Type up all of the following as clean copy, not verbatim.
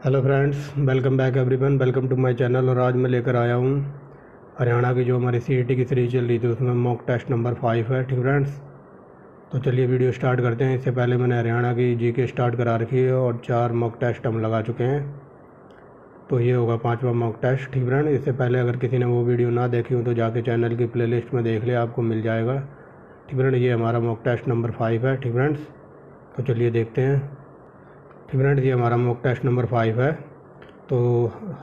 Hello friends, welcome back everyone, welcome to my channel. और आज मैं लेकर आया हूँ हरियाणा की जो हमारी सीईटी की सीरीज चल रही थी उसमें मॉक टेस्ट नंबर 5 है। ठीक फ्रेंड्स, तो चलिए वीडियो स्टार्ट करते हैं। इससे पहले मैंने हरियाणा की जीके स्टार्ट करा रखी है और 4 मॉक टेस्ट हम लगा चुके हैं, तो ये होगा 5वां मॉक टेस्ट। ठीक फ्रेंड, इससे पहले अगर किसी ने वो वीडियो ना देखी हो तो जाके चैनल की प्लेलिस्ट में देख ले, आपको मिल जाएगा। ठीक फ्रेंड, ये हमारा मॉक टेस्ट नंबर 5 है। ठीक फ्रेंड्स, तो चलिए देखते हैं। ठीक फ्रेंड्स, ये हमारा मॉक टेस्ट नंबर 5 है। तो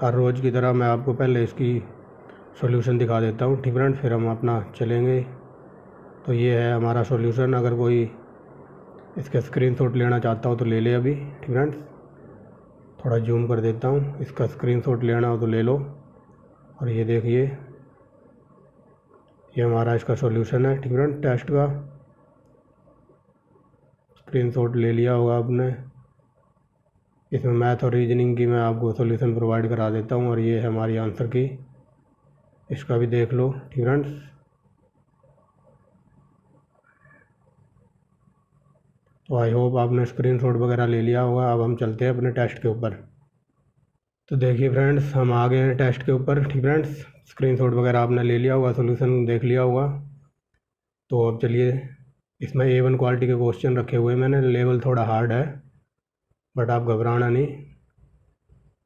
हर रोज़ की तरह मैं आपको पहले इसकी सॉल्यूशन दिखा देता हूँ। ठीक फ्रेंड्स, फिर हम अपना चलेंगे। तो ये है हमारा सॉल्यूशन। अगर कोई इसका स्क्रीनशॉट लेना चाहता हो तो ले ले अभी। ठीक फ्रेंड्स, थोड़ा जूम कर देता हूँ। इसका स्क्रीनशॉट लेना हो तो ले लो। और ये देखिए, ये हमारा इसका सॉल्यूशन है। ठीक फ्रेंड, टेस्ट का स्क्रीनशॉट ले लिया होगा आपने। इसमें मैथ और रीजनिंग की मैं आपको सॉल्यूशन प्रोवाइड करा देता हूँ। और ये है हमारी आंसर की, इसका भी देख लो। ठीक फ्रेंड्स, तो आई होप आपने स्क्रीनशॉट वगैरह ले लिया होगा। अब हम चलते हैं अपने टेस्ट के ऊपर। तो देखिए फ्रेंड्स, हम आ गए हैं टेस्ट के ऊपर। ठीक फ्रेंड्स, स्क्रीनशॉट वगैरह आपने ले लिया होगा, सॉल्यूशन देख लिया होगा। तो अब चलिए, इसमें A1 क्वालिटी के क्वेश्चन रखे हुए हैं मैंने। लेवल थोड़ा हार्ड है, बट आप घबराना नहीं।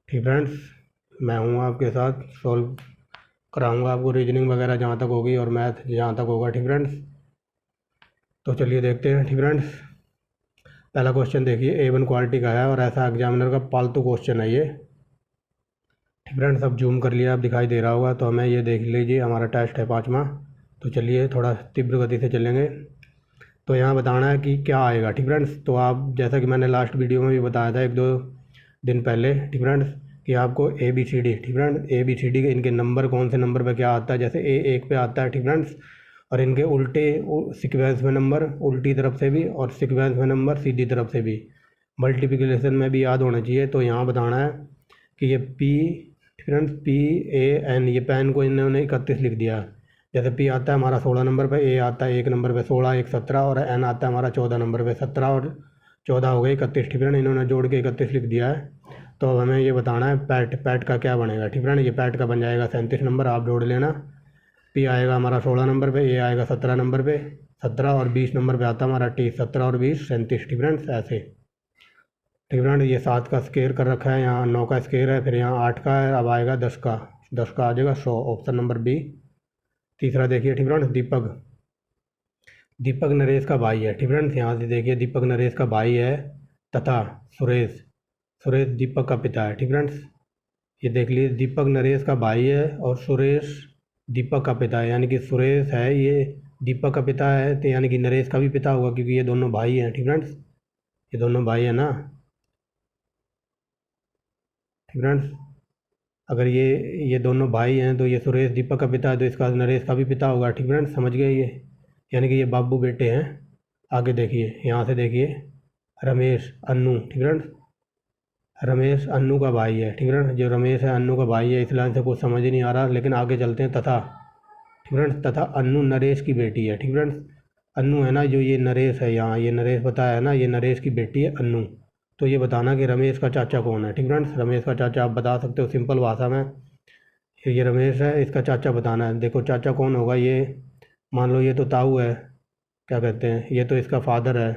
ठीक फ्रेंड्स, मैं हूँ आपके साथ, सॉल्व कराऊंगा आपको रीजनिंग वगैरह जहाँ तक होगी और मैथ जहाँ तक होगा। ठीक फ्रेंड्स, तो चलिए देखते हैं। ठीक फ्रेंड्स, पहला क्वेश्चन देखिए, A1 क्वालिटी का है और ऐसा एग्जामिनर का पालतू क्वेश्चन है ये। ठीक फ्रेंड्स, अब जूम कर लिया, अब दिखाई दे रहा होगा। तो हमें ये देख लीजिए, हमारा टेस्ट है 5वां। तो चलिए थोड़ा तीव्र गति से चलेंगे। तो यहाँ बताना है कि क्या आएगा। ठीक फ्रेंड्स, तो आप जैसा कि मैंने लास्ट वीडियो में भी बताया था 1-2 दिन पहले, ठीक फ्रेंड्स, कि आपको ABCD, ठीक फ्रेंड्स, ABCD के इनके नंबर कौन से नंबर पे क्या आता है। जैसे A1 पे आता है। ठीक फ्रेंड्स, और इनके उल्टे सीक्वेंस में नंबर, उल्टी तरफ से भी, और सीक्वेंस में नंबर सीधी तरफ से भी, मल्टीप्लिकेशन में भी याद होना चाहिए। तो यहाँ बताना है कि ये फ्रेंड्स PAN, ये पैन को इन्होंने 31 लिख दिया। जैसे P आता है हमारा 16 नंबर पे, A आता है 1 नंबर पे 16, 1 17, और N आता है हमारा 14 नंबर पे 17, और 14 हो गए 31। ठीक फ्रेंड, इन्होंने जोड़ के 31 लिख दिया है। तो अब हमें ये बताना है पैट का क्या बनेगा। ठीक फ्रेंड, ये पैट का बन जाएगा 37 नंबर, आप जोड़ लेना। P आएगा हमारा 16 नंबर पे, A आएगा 17 नंबर पे 17, और 20 नंबर पे आता है हमारा T, 17 और 20 37। ठीक फ्रेंड्स, ऐसे। ठीक फ्रेंड, ये 7 का स्केयर कर रखा है, यहाँ 9 का स्केयर है, फिर यहाँ 8 का है, अब आएगा 10 का। 10 का आ जाएगा 100, ऑप्शन नंबर B। तीसरा देखिए, ठीक फ्रेंड, दीपक नरेश का भाई है। ठीक फ्रेंड्स, यहाँ से देखिए, दीपक नरेश का भाई है, तथा सुरेश दीपक का पिता है। ठीक फ्रेंड्स, ये देख लीजिए, दीपक नरेश का भाई है और सुरेश दीपक का पिता है, यानी कि सुरेश है ये दीपक का पिता है, तो यानी कि नरेश का भी पिता होगा, क्योंकि ये दोनों भाई हैं। ठीक फ्रेंड्स, ये दोनों भाई हैं ना। ठीक फ्रेंड्स, अगर ये दोनों भाई हैं तो ये सुरेश दीपक का पिता है, तो इसका नरेश का भी पिता होगा। ठीक फ्रेंड्स, समझ गए ये, यानी कि ये बाबू बेटे हैं। आगे देखिए, यहाँ से देखिए, रमेश अन्नू। ठीक फ्रेंड्स, रमेश अन्नू का भाई है। ठीक फ्रेंड्स, जो रमेश है अन्नू का भाई है। इस लाइन से कुछ समझ ही नहीं आ रहा, लेकिन आगे चलते हैं। तथा, ठीक फ्रेंड्स, तथा अन्नू नरेश की बेटी है। ठीक फ्रेंड्स, अन्नू है ना, जो ये नरेश है, यहाँ ये नरेश बताया है ना, ये नरेश की बेटी है अन्नू। तो ये बताना कि रमेश का चाचा कौन है। ठीक फ्रेंड्स, रमेश का चाचा आप बता सकते हो सिंपल भाषा में। ये रमेश है, इसका चाचा बताना है। देखो चाचा कौन होगा, ये मान लो ये तो ताऊ है, क्या कहते हैं, ये तो इसका फादर है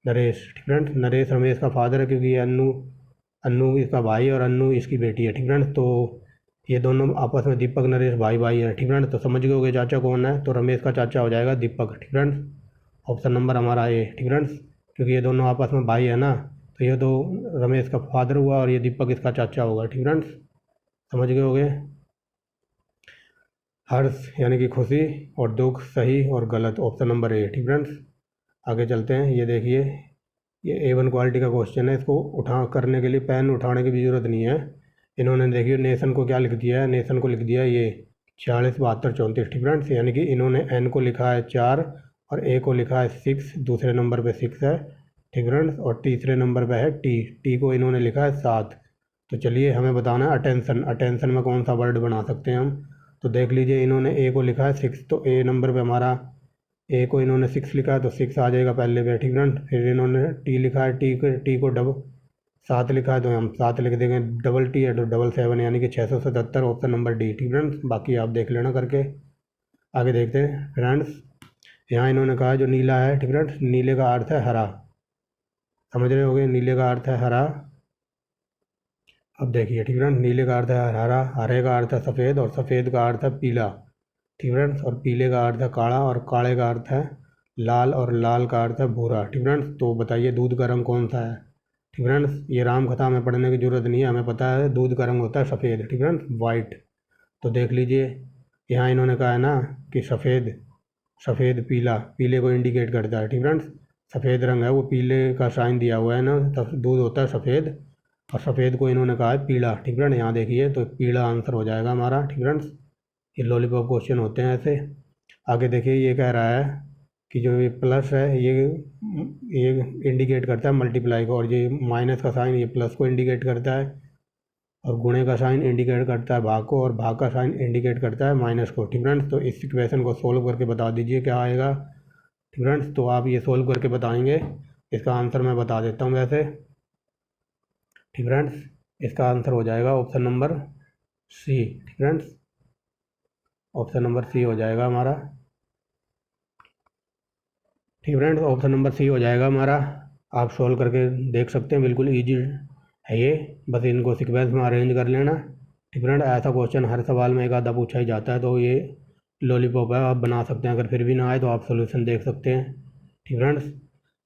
नरेश। ठीक फ्रेंड्स, नरेश रमेश का फादर है, क्योंकि ये अन्नू अन्नू इसका भाई और अन्नू इसकी बेटी है। ठीक फ्रेंड्स, तो ये दोनों आपस में दीपक नरेश भाई भाई हैं। ठीक फ्रेंड्स, तो समझ गए होगे चाचा कौन है, तो रमेश का चाचा हो जाएगा दीपक। ठीक फ्रेंड्स, ऑप्शन नंबर हमारा A। ठीक फ्रेंड्स, क्योंकि ये दोनों आपस में भाई है ना, तो ये तो रमेश का फादर हुआ और ये दीपक इसका चाचा होगा। ठीक फ्रेंड्स, समझ गए होगे। हर्ष यानी कि खुशी, और दुख सही और गलत, ऑप्शन नंबर A। ठीक फ्रेंड्स, आगे चलते हैं। ये देखिए, ये A1 क्वालिटी का क्वेश्चन है, इसको उठा करने के लिए पेन उठाने की भी ज़रूरत नहीं है। इन्होंने देखिए नेशन को क्या लिख दिया है, नेशन को लिख दिया है ये 46 72 34। ठीक फ्रेंड्स, यानी कि इन्होंने N को लिखा है 4 और A को लिखा है 6, दूसरे नंबर पे 6 है। ठीक फ्रेंड्स, और तीसरे नंबर पे है T को इन्होंने लिखा है 7। तो चलिए हमें बताना है अटेंशन में कौन सा वर्ड बना सकते हैं हम। तो देख लीजिए, इन्होंने A को लिखा है 6, तो A नंबर पे हमारा A को इन्होंने 6 लिखा है, तो 6 आ जाएगा पहले पे। ठीक फ्रेंड, फिर इन्होंने T लिखा है, टी को 7 लिखा है तो हम 7 लिख देंगे, डबल टी है तो 77 यानी कि 677, ऑप्शन नंबर डी। ठीक फ्रेंड्स, बाकी आप देख लेना करके। आगे देखते हैं फ्रेंड्स, यहाँ इन्होंने कहा जो नीला है, ठीक फ्रेंड्स, नीले का अर्थ है हरा, समझ रहे होगे, नीले का अर्थ है हरा। अब देखिए ठीक फ्रेंड्स, नीले का अर्थ है हरा, हरे का अर्थ है सफ़ेद, और सफ़ेद का अर्थ है पीला, ठीक फ्रेंड्स, और पीले का अर्थ है काला, और काले का अर्थ है लाल, और लाल का अर्थ है भूरा। ठीक फ्रेंड्स, तो बताइए दूध का रंग कौन सा है। ठीक फ्रेंड्स, ये राम कथा हमें पढ़ने की ज़रूरत नहीं है, हमें पता है दूध का रंग होता है सफ़ेद, ठीक फ्रेंड्स, वाइट। तो देख लीजिए यहाँ इन्होंने कहा है ना कि सफ़ेद, सफ़ेद पीला, पीले को इंडिकेट करता है। ठीक फ्रेंड्स, सफ़ेद रंग है वो, पीले का साइन दिया हुआ है ना, तब दूध होता है सफ़ेद, और सफ़ेद को इन्होंने कहा है पीला। ठीक फ्रेंड, यहाँ देखिए तो पीला आंसर हो जाएगा हमारा। ठीक फ्रेंड्स, ये लॉलीपॉप क्वेश्चन होते हैं ऐसे। आगे देखिए ये कह रहा है कि जो ये प्लस है ये इंडिकेट करता है मल्टीप्लाई को, और ये माइनस का साइन ये प्लस को इंडिकेट करता है, और गुणे का साइन इंडिकेट करता है भाग को, और भाग का साइन इंडिकेट करता है माइनस को। ठीक फ्रेंड्स, तो इस इक्वेशन को सोल्व करके बता दीजिए क्या आएगा। ठीक फ्रेंड्स, तो आप ये सोल्व करके बताएंगे, इसका आंसर मैं बता देता हूँ वैसे। ठीक फ्रेंड्स, इसका आंसर हो जाएगा ऑप्शन नंबर सी। ठीक फ्रेंड्स, ऑप्शन नंबर सी हो जाएगा हमारा। ठीक फ्रेंड्स, ऑप्शन नंबर सी हो जाएगा हमारा। आप सोल्व करके देख सकते हैं, बिल्कुल ईजी है ये, बस इनको सीक्वेंस में अरेंज कर लेना। ठीक फ्रेंड, ऐसा क्वेश्चन हर सवाल में एक आधा पूछा ही जाता है, तो ये लॉलीपॉप है, आप बना सकते हैं। अगर फिर भी ना आए तो आप सोल्यूशन देख सकते हैं। ठीक फ्रेंड्स,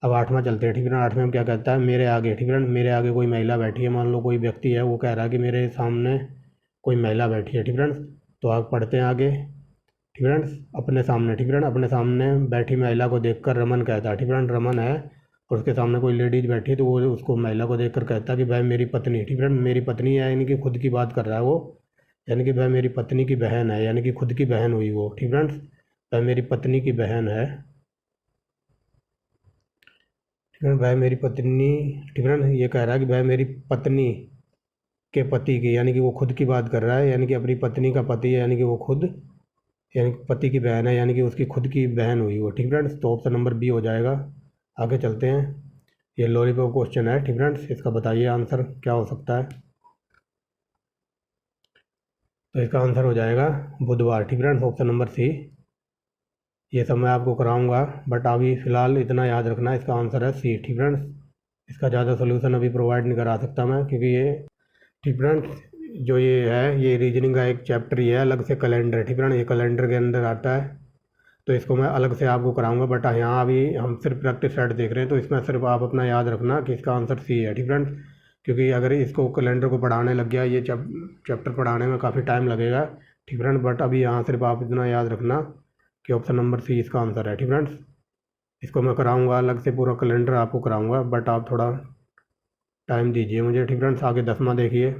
अब 8वां चलते हैं। ठीक फ्रेंड, 8वें में क्या कहता है, मेरे आगे, ठीक फ्रेंड, मेरे आगे कोई महिला बैठी है, मान लो कोई व्यक्ति है, वो कह रहा है कि मेरे सामने कोई महिला बैठी है। ठीक फ्रेंड्स, तो आप पढ़ते हैं आगे। ठीक फ्रेंड्स, अपने सामने, ठीक फ्रेंड, अपने सामने बैठी महिला को देखकर रमन कहता है, ठीक फ्रेंड, रमन है और उसके सामने कोई लेडीज बैठी है, तो वो उसको महिला को देखकर कहता है कि भाई मेरी पत्नी, ठीक फ्रेंड, मेरी पत्नी है, यानी कि खुद की बात कर रहा है वो, यानी कि भाई मेरी पत्नी की बहन है, यानी कि खुद की बहन हुई वो। ठीक फ्रेंड्स, भाई मेरी पत्नी की बहन है, ठीक है, भाई मेरी पत्नी, ठीक फ्रेंड, ये कह रहा है कि भाई मेरी पत्नी के पति की, यानी कि वो खुद की बात कर रहा है, यानी कि अपनी पत्नी का पति है, यानी कि वो खुद, यानी कि पति की बहन है, यानी कि उसकी खुद की बहन हुई वो। ठीक फ्रेंड्स, तो ऑप्शन नंबर बी हो जाएगा। आगे चलते हैं, ये लॉलीपॉप क्वेश्चन है। ठीक फ्रेंड्स, इसका बताइए आंसर क्या हो सकता है। तो इसका आंसर हो जाएगा बुधवार। ठीक फ्रेंड्स, ऑप्शन नंबर सी। ये सब मैं आपको कराऊंगा, बट अभी फ़िलहाल इतना याद रखना, इसका आंसर है सी। ठीक फ्रेंड्स, इसका ज़्यादा सोल्यूशन अभी प्रोवाइड नहीं करा सकता मैं, क्योंकि ये, ठीक फ्रेंड्स, जो ये है ये रीजनिंग का एक चैप्टर ही है, अलग से कैलेंडर। ठीक फ्रेंड, ये कैलेंडर के अंदर आता है, तो इसको मैं अलग से आपको कराऊंगा, बट यहाँ अभी हम सिर्फ प्रैक्टिस सेट देख रहे हैं, तो इसमें सिर्फ आप अपना याद रखना कि इसका आंसर सी है। ठीक फ्रेंड्स, क्योंकि अगर इसको कैलेंडर को पढ़ाने लग गया, ये चैप्टर पढ़ाने में काफ़ी टाइम लगेगा। ठीक फ्रेंड, बट अभी यहाँ सिर्फ आप इतना याद रखना कि ऑप्शन नंबर सी इसका आंसर है। ठीक फ्रेंड्स, इसको मैं कराऊंगा अलग से, पूरा कैलेंडर आपको कराऊंगा, बट आप थोड़ा टाइम दीजिए मुझे। ठीक फ्रेंड्स, आगे 10वां देखिए।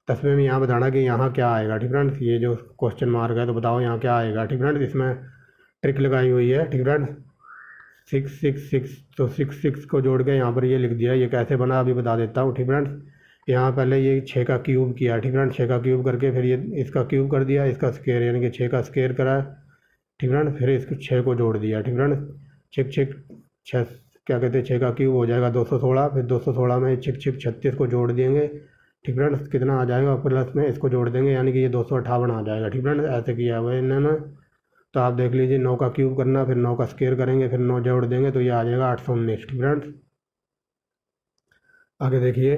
10वें में यहाँ बताना कि यहाँ क्या आएगा। ठीक फ्रेंड्स, ये जो क्वेश्चन मार्क है, तो बताओ यहाँ क्या आएगा। ठीक फ्रेंड्स, इसमें ट्रिक लगाई हुई है। ठीक फ्रेंड्स, 6 6 6, तो 6 6 को जोड़ के यहाँ पर ये लिख दिया। ये कैसे बना अभी बता देता हूँ। ठीक फ्रेंड्स, यहाँ पहले ये 6 का क्यूब किया। ठीक फ्रेंड्स, 6 का क्यूब करके फिर ये इसका क्यूब कर दिया, इसका स्क्वायर, यानी कि 6 का स्क्वायर करा। ठीक फ्रेंड्स, फिर इसको 6 को जोड़ दिया। ठीक फ्रेंड्स, 6 क्या कहते हैं, 6 का क्यूब हो जाएगा 216, फिर 216 में 36 को जोड़ देंगे। ठीक फ्रेंड्स, कितना आ जाएगा, प्लस में इसको जोड़ देंगे, यानी कि ये 258 आ जाएगा। ठीक फ्रेंड्स, ऐसे किया हुआ है इन्होंने। तो आप देख लीजिए, 9 का क्यूब करना, फिर 9 का स्क्वायर करेंगे, फिर 9 जोड़ देंगे, तो ये आ जाएगा 819। ठीक फ्रेंड्स, आगे देखिए।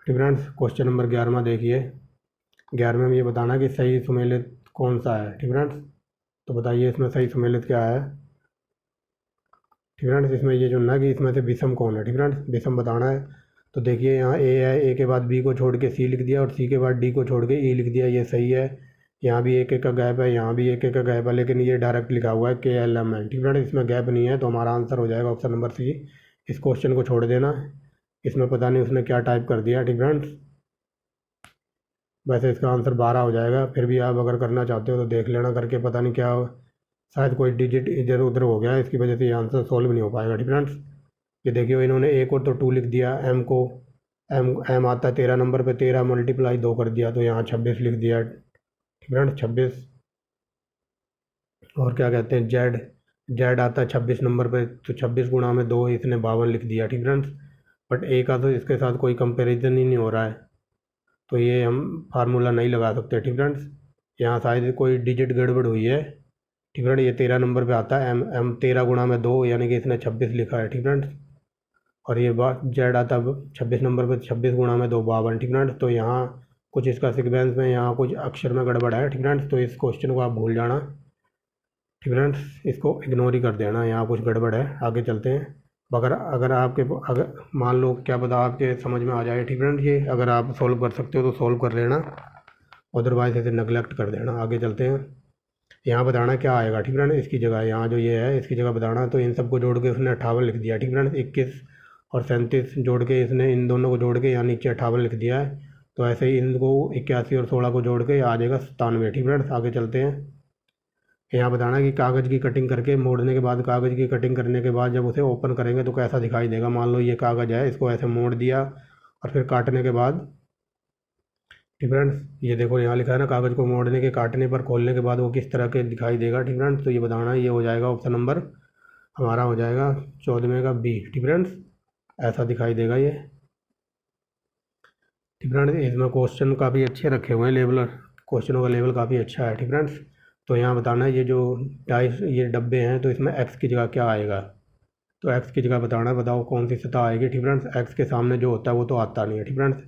ठीक फ्रेंड्स, क्वेश्चन नंबर 11वां देखिए। 11वें में ये बताना कि सही सुमेलित कौन सा है। ठीक फ्रेंड्स, तो बताइए इसमें सही सुमेलित क्या है। ठीक फ्रेंड्स, इसमें ये चुनना है कि इसमें से विषम कौन है। ठीक फ्रेंड्स, विषम बताना है। तो देखिए यहाँ ए है, ए के बाद बी को छोड़ के सी लिख दिया, और सी के बाद डी को छोड़ के ई लिख दिया, ये सही है। यहाँ भी एक एक का गैप है, यहाँ भी एक एक का गैप है, लेकिन ये डायरेक्ट लिखा हुआ है KLM। ठीक फ्रेंड्स, इसमें गैप नहीं है, तो हमारा आंसर हो जाएगा ऑप्शन नंबर सी। इस क्वेश्चन को छोड़ देना, इसमें पता नहीं उसने क्या टाइप कर दिया। ठीक फ्रेंड्स, वैसे इसका आंसर 12 हो जाएगा, फिर भी आप अगर करना चाहते हो तो देख लेना करके, पता नहीं क्या, शायद कोई डिजिट इधर उधर हो गया, इसकी वजह से ये आंसर सॉल्व नहीं हो पाएगा। ठीक फ्रेंड्स, ये देखिए इन्होंने एक और तो 2 लिख दिया, एम को एम आता है 13 नंबर पे, 13 मल्टीप्लाई 2 कर दिया, तो यहाँ 26 लिख दिया। ठीक फ्रेंड्स, 26। और क्या कहते हैं, जेड, जेड आता है 26 नंबर पे, तो 26 गुणा में 2 इसने 52 लिख दिया। ठीक फ्रेंड्स, बट ए का तो इसके साथ कोई कंपैरिजन ही नहीं हो रहा है, तो ये हम फार्मूला नहीं लगा सकते। ठीक फ्रेंड्स, यहाँ शायद कोई डिजिट गड़बड़ हुई है। ठीक फ्रेंड, ये 13 नंबर पे आता है, एम एम 13 गुणा में 2, यानी कि इसने 26 लिखा है। ठीक फ्रेंड्स, और ये बात जेड आता है 26 नंबर पे, 26 गुणा में 2 52। ठीक फ्रेंड्स, तो यहाँ कुछ इसका सीक्वेंस में यहाँ कुछ अक्षर में गड़बड़ है। ठीक फ्रेंड्स, तो इस क्वेश्चन को आप भूल जाना। ठीक फ्रेंड्स, इसको इग्नोर ही कर देना, यहाँ कुछ गड़बड़ है। आगे चलते हैं। अगर अगर आपके अगर मान लो, क्या पता आपके समझ में आ जाए। ठीक फ्रेंड्स, ये अगर आप सॉल्व कर सकते हो तो सॉल्व कर लेना, अदरवाइज इसे नेगलेक्ट कर देना। आगे चलते हैं। यहाँ बताना क्या आएगा। ठीक फ्रेंड, इसकी जगह यहाँ जो ये है इसकी जगह बताना, तो इन सबको जोड़ के उसने 58 लिख दिया। ठीक फ्रेंड, 21 और 37 जोड़ के इसने इन दोनों को जोड़ के यहाँ नीचे 58 लिख दिया है। तो ऐसे ही इनको 81 और 16 को जोड़ के आ जाएगा 97। ठीक फ्रेंड्स, आगे चलते हैं। यहाँ बताना कि कागज़ की कटिंग करके मोड़ने के बाद, कागज़ की कटिंग करने के बाद जब उसे ओपन करेंगे तो कैसा दिखाई देगा। मान लो ये कागज़ है, इसको ऐसे मोड़ दिया और फिर काटने के बाद, ठीक फ्रेंड्स, ये देखो यहाँ लिखा है ना, कागज़ को मोड़ने के, काटने पर, खोलने के बाद वो किस तरह के दिखाई देगा। ठीक फ्रेंड्स, तो ये बताना, ये हो जाएगा ऑप्शन नंबर हमारा हो जाएगा 14वें का बी। ठीक फ्रेंड्स, ऐसा दिखाई देगा ये। ठीक फ्रेंड्स, इसमें क्वेश्चन काफ़ी अच्छे रखे हुए हैं, लेवल क्वेश्चनों का लेवल काफ़ी अच्छा है। ठीक फ्रेंड्स, तो यहाँ बताना है ये जो डाइस, ये डब्बे हैं, तो इसमें एक्स की जगह क्या आएगा। तो एक्स की जगह बताना है, बताओ कौन सी सतह आएगी। ठीक फ्रेंड्स, एक्स के सामने जो होता है वो तो आता नहीं है। ठीक फ्रेंड्स,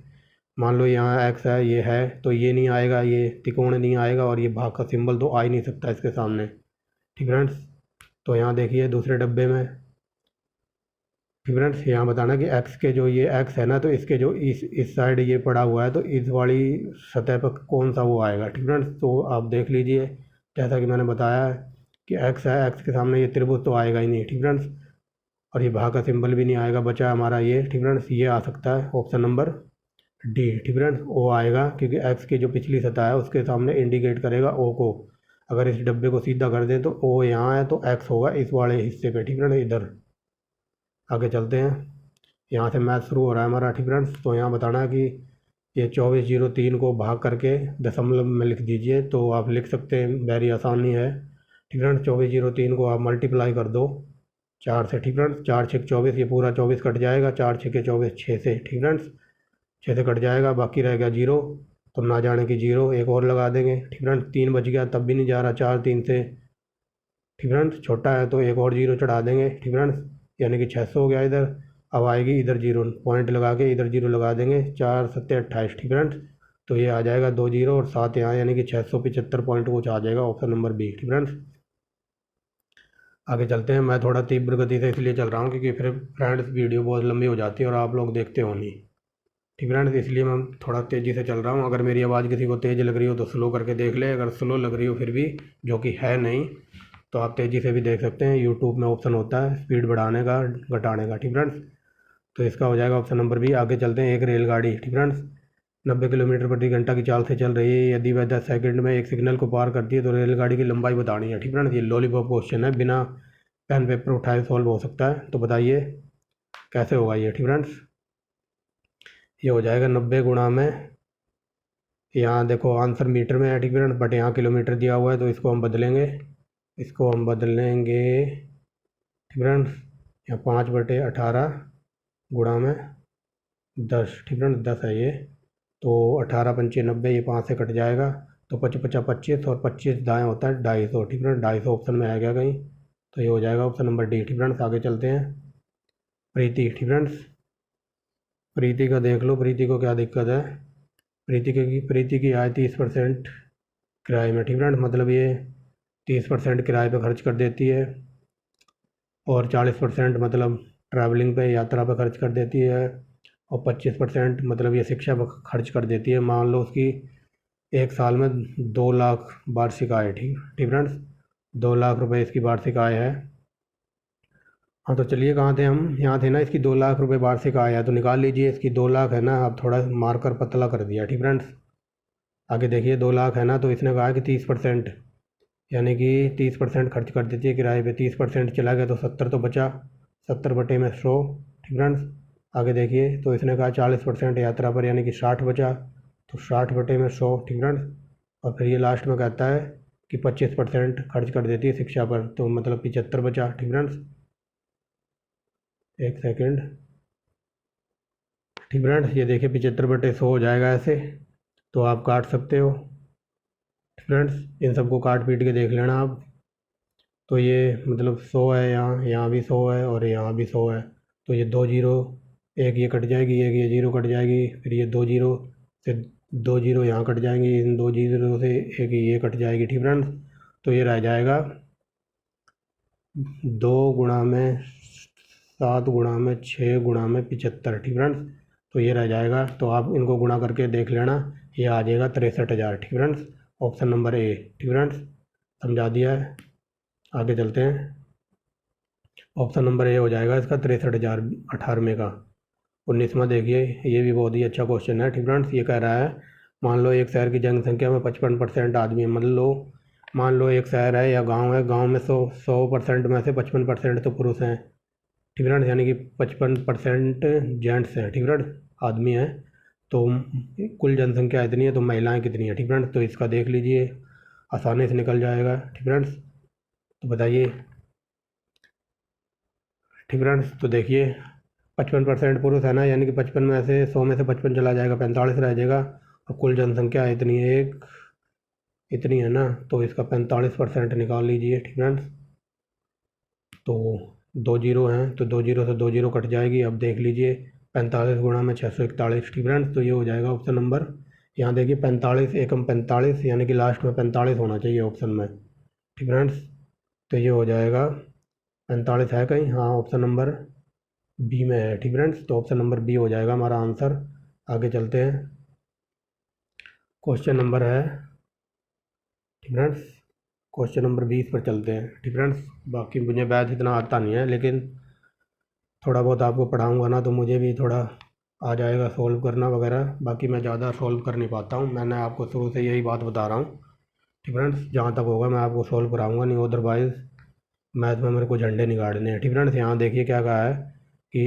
मान लो यहाँ एक्स है, ये है, तो ये नहीं आएगा, ये त्रिकोण नहीं आएगा, और ये भाग का सिंबल तो आ ही नहीं सकता इसके सामने। ठीक फ्रेंड्स, तो यहाँ देखिए दूसरे डब्बे में, ठीक फ्रेंड्स, यहाँ बताना कि एक्स के जो ये एक्स है ना, तो इसके जो इस साइड ये पड़ा हुआ है, तो इस वाली सतह पर कौन सा वो आएगा। ठीक फ्रेंड्स, तो आप देख लीजिए, जैसा कि मैंने बताया है कि एक्स है, एक्स के सामने ये त्रिभुज तो आएगा ही नहीं। ठीक फ्रेंड्स, और ये भाग का सिंबल भी नहीं आएगा, बचा हमारा ये। ठीक फ्रेंड्स, ये आ सकता है ऑप्शन नंबर डी। ठीक फ्रेंड्स, ओ आएगा, क्योंकि एक्स की जो पिछली सतह है उसके सामने इंडिकेट करेगा ओ को। अगर इस डब्बे को सीधा कर दें तो ओ यहाँ है, तो एक्स होगा इस वाले हिस्से पे। ठीक फ्रेंड्स, इधर। आगे चलते हैं। यहाँ से मैथ शुरू हो रहा है हमारा। ठीक फ्रेंड्स, तो यहाँ बताना है कि ये 2403 को भाग करके दशमलव में लिख दीजिए, तो आप लिख सकते हैं, वेरी आसानी है। ठीक फ्रेंड्स, 2403 को आप मल्टीप्लाई कर दो 4 से। ठीक फ्रेंड्स, 4 6 24, ये पूरा 24 कट जाएगा, 4 6 24 6 से। ठीक फ्रेंड्स, 6 से कट जाएगा, बाकी रहेगा 0, तो ना जाने की 0 एक और लगा देंगे। ठीक फ्रेंड्स, 3 बच गया, तब भी नहीं जा रहा 4 3 से। ठीक फ्रेंड्स, छोटा है तो एक और 0 चढ़ा देंगे। ठीक फ्रेंड्स, यानी कि 600 हो गया इधर। अब आएगी इधर 0, पॉइंट लगा के इधर 0 लगा देंगे, 4 7 28। ठीक फ्रेंड्स, तो ये आ जाएगा 2 0 और 7 यहाँ, यानी कि 675 पॉइंट कुछ आ जाएगा, ऑप्शन नंबर बी। ठीक फ्रेंड्स, आगे चलते हैं। मैं थोड़ा तीव्र गति से इसलिए चल रहा हूँ क्योंकि फिर फ्रेंड्स वीडियो बहुत लंबी हो जाती है और आप लोग देखते हो नहीं। ठीक फ्रेंड्स, इसलिए मैं थोड़ा तेज़ी से चल रहा हूँ। अगर मेरी आवाज़ किसी को तेज़ लग रही हो तो स्लो करके देख ले, अगर स्लो लग रही हो फिर भी, जो कि है नहीं, तो आप तेज़ी से भी देख सकते हैं। यूट्यूब में ऑप्शन होता है स्पीड बढ़ाने का, घटाने का। ठीक फ्रेंड्स, तो इसका हो जाएगा ऑप्शन नंबर बी। आगे चलते हैं। एक रेलगाड़ी, ठीक फ्रेंड्स, 90 किलोमीटर प्रति घंटा की चाल से चल रही है। यदि वह 10 सेकंड में एक सिग्नल को पार करती है तो रेलगाड़ी की लंबाई बतानी है। ठीक फ्रेंड्स, ये लॉलीपॉप क्वेश्चन है, बिना पेन पेपर उठाए सॉल्व हो सकता है, तो बताइए कैसे होगा ये। ठीक फ्रेंड्स, ये हो जाएगा 90 गुणा में, यहाँ देखो आंसर मीटर में है। ठीक फ्रेंड्स, बट यहाँ किलोमीटर दिया हुआ है, तो इसको हम बदलेंगे, इसको हम बदलेंगे। ठीक फ्रेंड्स, यहाँ 5/18 गुणा में 10। ठीक फ्रेंड्स, 10 है ये, तो 18 पंचे 90, ये 5 से कट जाएगा, तो 5 5 25, और 25 दाएँ होता है 250। ठीक फ्रेंड्स, 250 ऑप्शन में आ गया कहीं, तो ये हो जाएगा ऑप्शन नंबर डी। ठीक फ्रेंड्स, आगे चलते हैं। प्रीति, ठीक फ्रेंड्स, प्रीति का देख लो, प्रीति को क्या दिक्कत है। प्रीति की आय 30% किराए में। ठीक फ्रेंड्स, मतलब ये 30% किराए पे खर्च कर देती है, और 40% मतलब ट्रैवलिंग पे, यात्रा पे खर्च कर देती है, और 25% मतलब ये शिक्षा पर खर्च कर देती है। मान लो उसकी एक साल में 2 लाख वार्षिक आय। ठीक ठीक फ्रेंड्स, 2 लाख रुपए इसकी वार्षिक आय है। हाँ, तो चलिए कहाँ थे हम, यहाँ थे ना, इसकी 2 लाख रुपए वार्षिक आय है, तो निकाल लीजिए। इसकी 2 लाख है ना, अब थोड़ा मार्कर पतला कर दिया। ठीक फ्रेंड्स, आगे देखिए 2 लाख है ना, तो इसने कहा कि 30%, यानी कि 30% खर्च कर देती है किराए पे। 30% चला गया तो 70 तो बचा, 70/100। ठीक फ्रेंड्स, आगे देखिए, तो इसने कहा 40% यात्रा पर, यानी कि 60 बचा, तो 60/100। ठीक फ्रेंड्स, और फिर ये लास्ट में कहता है कि 25% खर्च कर देती है शिक्षा पर, तो मतलब 75 बचा। ठीक फ्रेंड्स, एक सेकंड। ठीक फ्रेंड्स, ये देखिए 75/100 हो जाएगा ऐसे, तो आप काट सकते हो। फ्रेंड्स, इन सबको काट पीट के देख लेना आप। तो ये मतलब 100 है, यहाँ यहाँ भी 100 है और यहाँ भी 100 है, तो ये 2 जीरो, एक ये कट जाएगी, एक ये जीरो कट जाएगी, फिर ये 2 जीरो से 2 जीरो यहाँ कट जाएंगी, इन 2 जीरो से एक ये कट जाएगी। ठीक फ्रेंड्स, तो ये रह जाएगा 2 गुणा में 7 गुणा में 6 गुणा में 75। ठीक फ्रेंड्स, तो ये रह जाएगा, तो आप इनको गुणा करके देख लेना, ये आ जाएगा 63,000। ठीक फ्रेंड्स, ऑप्शन नंबर ए। ठीक फ्रेंड्स, समझा दिया है, आगे चलते हैं। ऑप्शन नंबर ए हो जाएगा इसका 63,000 18वें का। 19वां देखिए, ये भी बहुत ही अच्छा क्वेश्चन है। ठीक फ्रेंड्स, ये कह रहा है मान लो एक शहर की जनसंख्या में 55% आदमी है। मान लो एक शहर है या गांव है, गांव में 100% में से 55% तो पुरुष हैं। ठीक फ्रेंड्स, यानी कि 55% जेंट्स हैं। ठीक फ्रेंड्स, आदमी हैं, तो कुल जनसंख्या इतनी है, तो महिलाएं कितनी है। ठीक फ्रेंड्स, तो इसका देख लीजिए, आसानी से निकल जाएगा। ठीक फ्रेंड्स, तो बताइए। ठीक फ्रेंड्स, तो देखिए 55% पुरुष है ना, यानी कि 55 में से 100 में से 55 चला जाएगा, 45 रह जाएगा, और कुल जनसंख्या इतनी है, एक इतनी है ना, तो इसका 45% निकाल लीजिए। ठीक फ्रेंड्स, तो 2 जीरो हैं, तो 2 जीरो से 2 जीरो कट जाएगी। अब देख लीजिए 45 गुणा में 641। ठीक फ्रेंड्स, तो ये हो जाएगा ऑप्शन नंबर, यहाँ देखिए 45 एकम 45, यानी कि लास्ट में 45 होना चाहिए ऑप्शन में। ठीक फ्रेंड्स, तो ये हो जाएगा 45 है कहीं, हाँ ऑप्शन नंबर बी में है। ठीक फ्रेंड्स, तो ऑप्शन नंबर बी हो जाएगा हमारा आंसर। आगे चलते हैं, क्वेश्चन नंबर है, ठीक फ्रेंड्स, क्वेश्चन नंबर 20 पर चलते हैं। ठीक फ्रेंड्स, बाकी मुझे मैथ इतना आता नहीं है, लेकिन थोड़ा बहुत आपको पढ़ाऊँगा ना, तो मुझे भी थोड़ा आ जाएगा सॉल्व करना वगैरह। बाकी मैं ज़्यादा सॉल्व कर नहीं पाता हूँ, मैंने आपको शुरू से यही बात बता रहा हूँ। ठीक फ्रेंड्स, जहाँ तक होगा मैं आपको सॉल्व कराऊँगा, नहीं अदरवाइज़ मैथ में मेरे को झंडे नहीं गाड़ने हैं। ठीक फ्रेंड्स, यहाँ देखिए क्या कहा है कि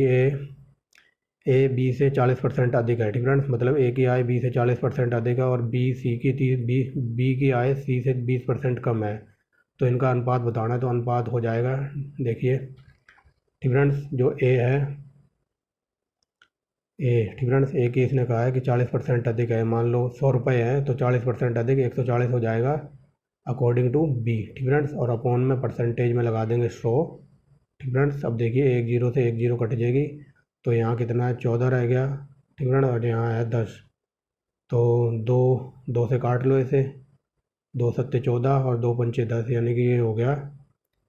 ए बी से 40% अधिक है। ठीक फ्रेंड्स, मतलब ए की आय बी से 40% अधिक है, और बी की आय सी से 20% कम है, तो इनका अनुपात बताना है। तो अनुपात हो जाएगा, देखिए ठीक फ्रेंड्स, जो ए है ए, ठीक फ्रेंड्स, ए की इसने कहा है कि 40% अधिक है, मान लो 100 रुपये है, तो 40% अधिक 140 हो जाएगा अकॉर्डिंग टू बी। ठीक फ्रेंड्स, और अपॉन में परसेंटेज में लगा देंगे 100। ठीक फ्रेंड्स, अब देखिए एक जीरो से एक जीरो कट जाएगी, तो यहाँ कितना है 14 रह गया। ठीक फ्रेंड्स, और यहाँ है 10, तो दो दो से काट लो इसे, 2 सत्ते 14 और 2 पंचे 10, यानी कि ये हो गया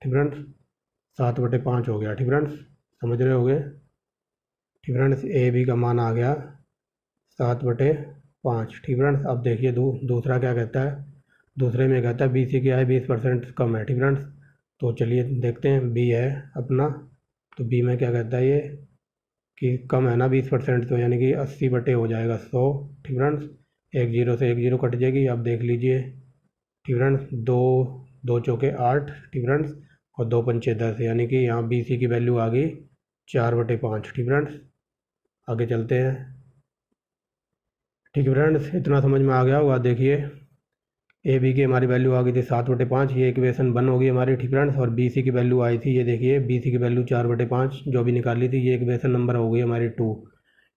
ठीक फ्रेंड्स 7/5 हो गया। ठीक फ्रेंड्स, समझ रहे होगे। ठीक फ्रेंड्स, ए बी का मान आ गया 7/5। ठीक फ्रेंड्स, अब देखिए दूसरा क्या कहता है, दूसरे में कहता है बी सी की आय 20% कम है। ठीक फ्रेंड्स, तो चलिए देखते हैं, बी है अपना, तो बी में क्या कहता है ये कि कम है ना 20%, तो यानी कि 80 हो जाएगा 100। ठीक फ्रेंड्स, एक जीरो से एक जीरो कट जाएगी। अब देख लीजिए ठीक फ्रेंड्स, दो दो चौके 8। ठीक फ्रेंड्स, और 2 पंचे 10, यानी कि यहाँ बी सी की वैल्यू आ गई 4/5। ठीक फ्रेंड्स, आगे चलते हैं। ठीक है फ्रेंड्स, इतना समझ में आ गया होगा। देखिए ए बी की हमारी वैल्यू आ गई थी 7/5, ये इक्वेशन 1 होगी हमारी। ठीक फ्रेंड्स, और बी सी की वैल्यू आई थी, ये देखिए बी सी की वैल्यू 4/5 जो भी निकाली थी, ये इक्वेशन नंबर हो गई हमारी 2।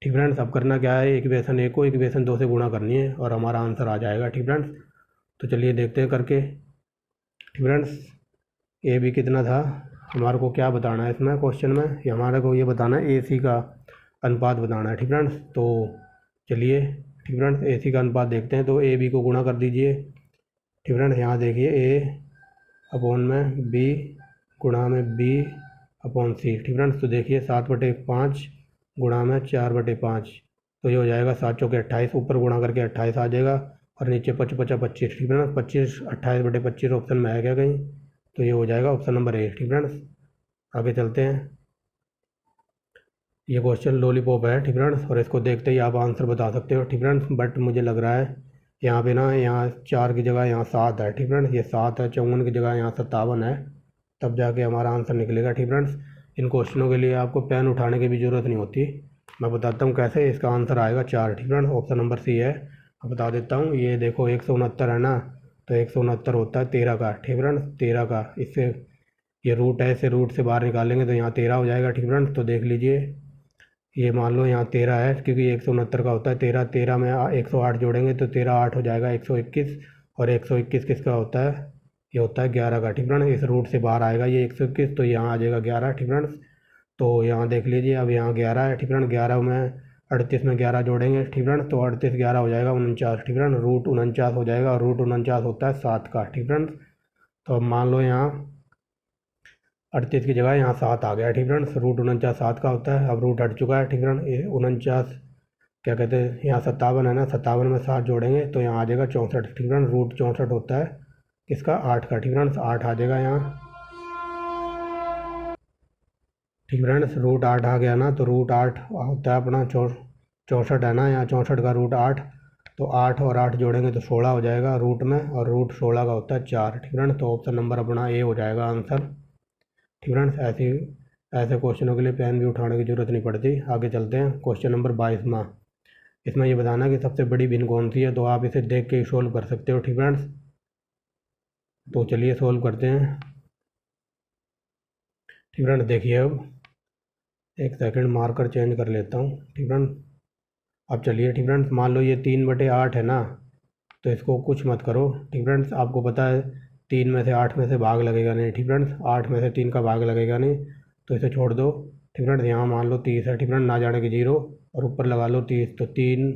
ठीक फ्रेंड्स, अब करना क्या है, इक्वेशन 1 को इक्वेशन 2 से गुणा करनी है और हमारा आंसर आ जाएगा। ठीक फ्रेंड्स, तो चलिए देखते हैं करके। ठीक फ्रेंड्स, ए बी कितना था, हमारे को क्या बताना है इसमें क्वेश्चन में, ये हमारे को ये बताना है ए सी का अनुपात बताना है। ठीक फ्रेंड्स, तो चलिए ठीक फ्रेंड्स, ए सी का अनुपात देखते हैं, तो ए बी को गुणा कर दीजिए। ठीक फ्रेंड्स, यहाँ देखिए ए अपॉन में बी गुणा में बी अपॉन सी। ठीक फ्रेंड्स, तो देखिए 7/5 गुणा में 4/5, तो ये हो जाएगा 7 चौके 28, ऊपर गुणा करके 28 आ जाएगा, और नीचे 25/25। ठीक फ्रेंड्स, 25 28/25 ऑप्शन में है क्या कहीं, तो ये हो जाएगा ऑप्शन नंबर ए। ठीक फ्रेंड्स, आगे चलते हैं। ये क्वेश्चन लॉलीपॉप है। ठीक फ्रेंड्स, और इसको देखते ही आप आंसर बता सकते हो। ठीक फ्रेंड्स, बट मुझे लग रहा है यहाँ पे ना, यहाँ 4 की जगह यहाँ 7 है। ठीक फ्रेंड्स, ये 7 है, 54 की जगह यहाँ 57 है, तब जाके हमारा आंसर निकलेगा। ठीक फ्रेंड्स, इन क्वेश्चनों के लिए आपको पेन उठाने की भी ज़रूरत नहीं होती, मैं बताता हूँ कैसे। इसका आंसर आएगा 4। ठीक फ्रेंड्स, ऑप्शन नंबर सी है। अब बता देता हूँ, ये देखो 169 है ना, तो 169 होता है 13 का। ठीक फ्रेंड्स, 13 का। इससे ये रूट है, इसे रूट से बाहर निकालेंगे तो यहाँ 13 हो जाएगा। ठीक फ्रेंड्स, तो देख लीजिए, ये मान लो यहाँ 13 है, क्योंकि 169 का होता है 13। 13 में 108 जोड़ेंगे तो 13 8 हो जाएगा 121। और 121 किसका होता है? ये होता है 11 का। ठीक फ्रेंड्स, इस रूट से बाहर आएगा ये 121, तो यहाँ आ जाएगा 11। ठीक फ्रेंड्स, तो यहाँ देख लीजिए, अब यहाँ 11 है। ठीक फ्रेंड्स, 11 में 38 में 11 जोड़ेंगे। ठीक फ्रेंड्स, तो 38 11 हो जाएगा 49। ठीक फ्रेंड्स, रूट 49 हो जाएगा, और रूट 49 होता है 7 का। ठीक फ्रेंड्स, तो अब मान लो यहाँ 38 की जगह यहाँ 7 आ गया। ठीक फ्रेंड्स, रूट 49 7 का होता है। अब रूट हट चुका है। ठीक फ्रेंड्स, 49 क्या कहते हैं, यहाँ 57 है ना, 57 में 7 जोड़ेंगे तो यहाँ आ जाएगा 64। ठीक फ्रेंड्स, रूट 64 होता है किसका? 8 का। ठीक फ्रेंड्स, 8 आ जाएगा यहाँ। ठीक फ्रेंड्स, रूट 8 आ गया ना, तो रूट 8 होता है अपना 64 है ना, यहाँ 64 का रूट 8, तो 8 और 8 जोड़ेंगे तो 16 हो जाएगा रूट में, और रूट 16 का होता है 4। ठीक फ्रेंड्स, तो ऑप्शन नंबर अपना ए हो जाएगा आंसर। ठीक फ्रेंड्स, ऐसे क्वेश्चनों के लिए पेन भी उठाने की ज़रूरत नहीं पड़ती। आगे चलते हैं, क्वेश्चन नंबर 22वां। इसमें ये बताना कि सबसे बड़ी भिन्न कौन सी है, तो आप इसे देख के ही सोल्व कर सकते हो। ठीक फ्रेंड्स, तो चलिए सोल्व करते हैं। ठीक फ्रेंड्स, देखिए, अब एक सेकंड मार्कर चेंज कर लेता हूँ। ठीक फ्रेंड्स, अब चलिए। ठीक फ्रेंड्स, मान लो ये 3/8 है ना, तो इसको कुछ मत करो। ठीक फ्रेंड्स, आपको पता है 3 में से 8 में से भाग लगेगा नहीं। ठीक फ्रेंड्स, 8 में से 3 का भाग लगेगा नहीं, तो इसे छोड़ दो। ठीक फ्रेंड्स, यहाँ मान लो 30 है। ठीक फ्रेंड्स, ना जाने के 0, और ऊपर लगा लो 30, तो 3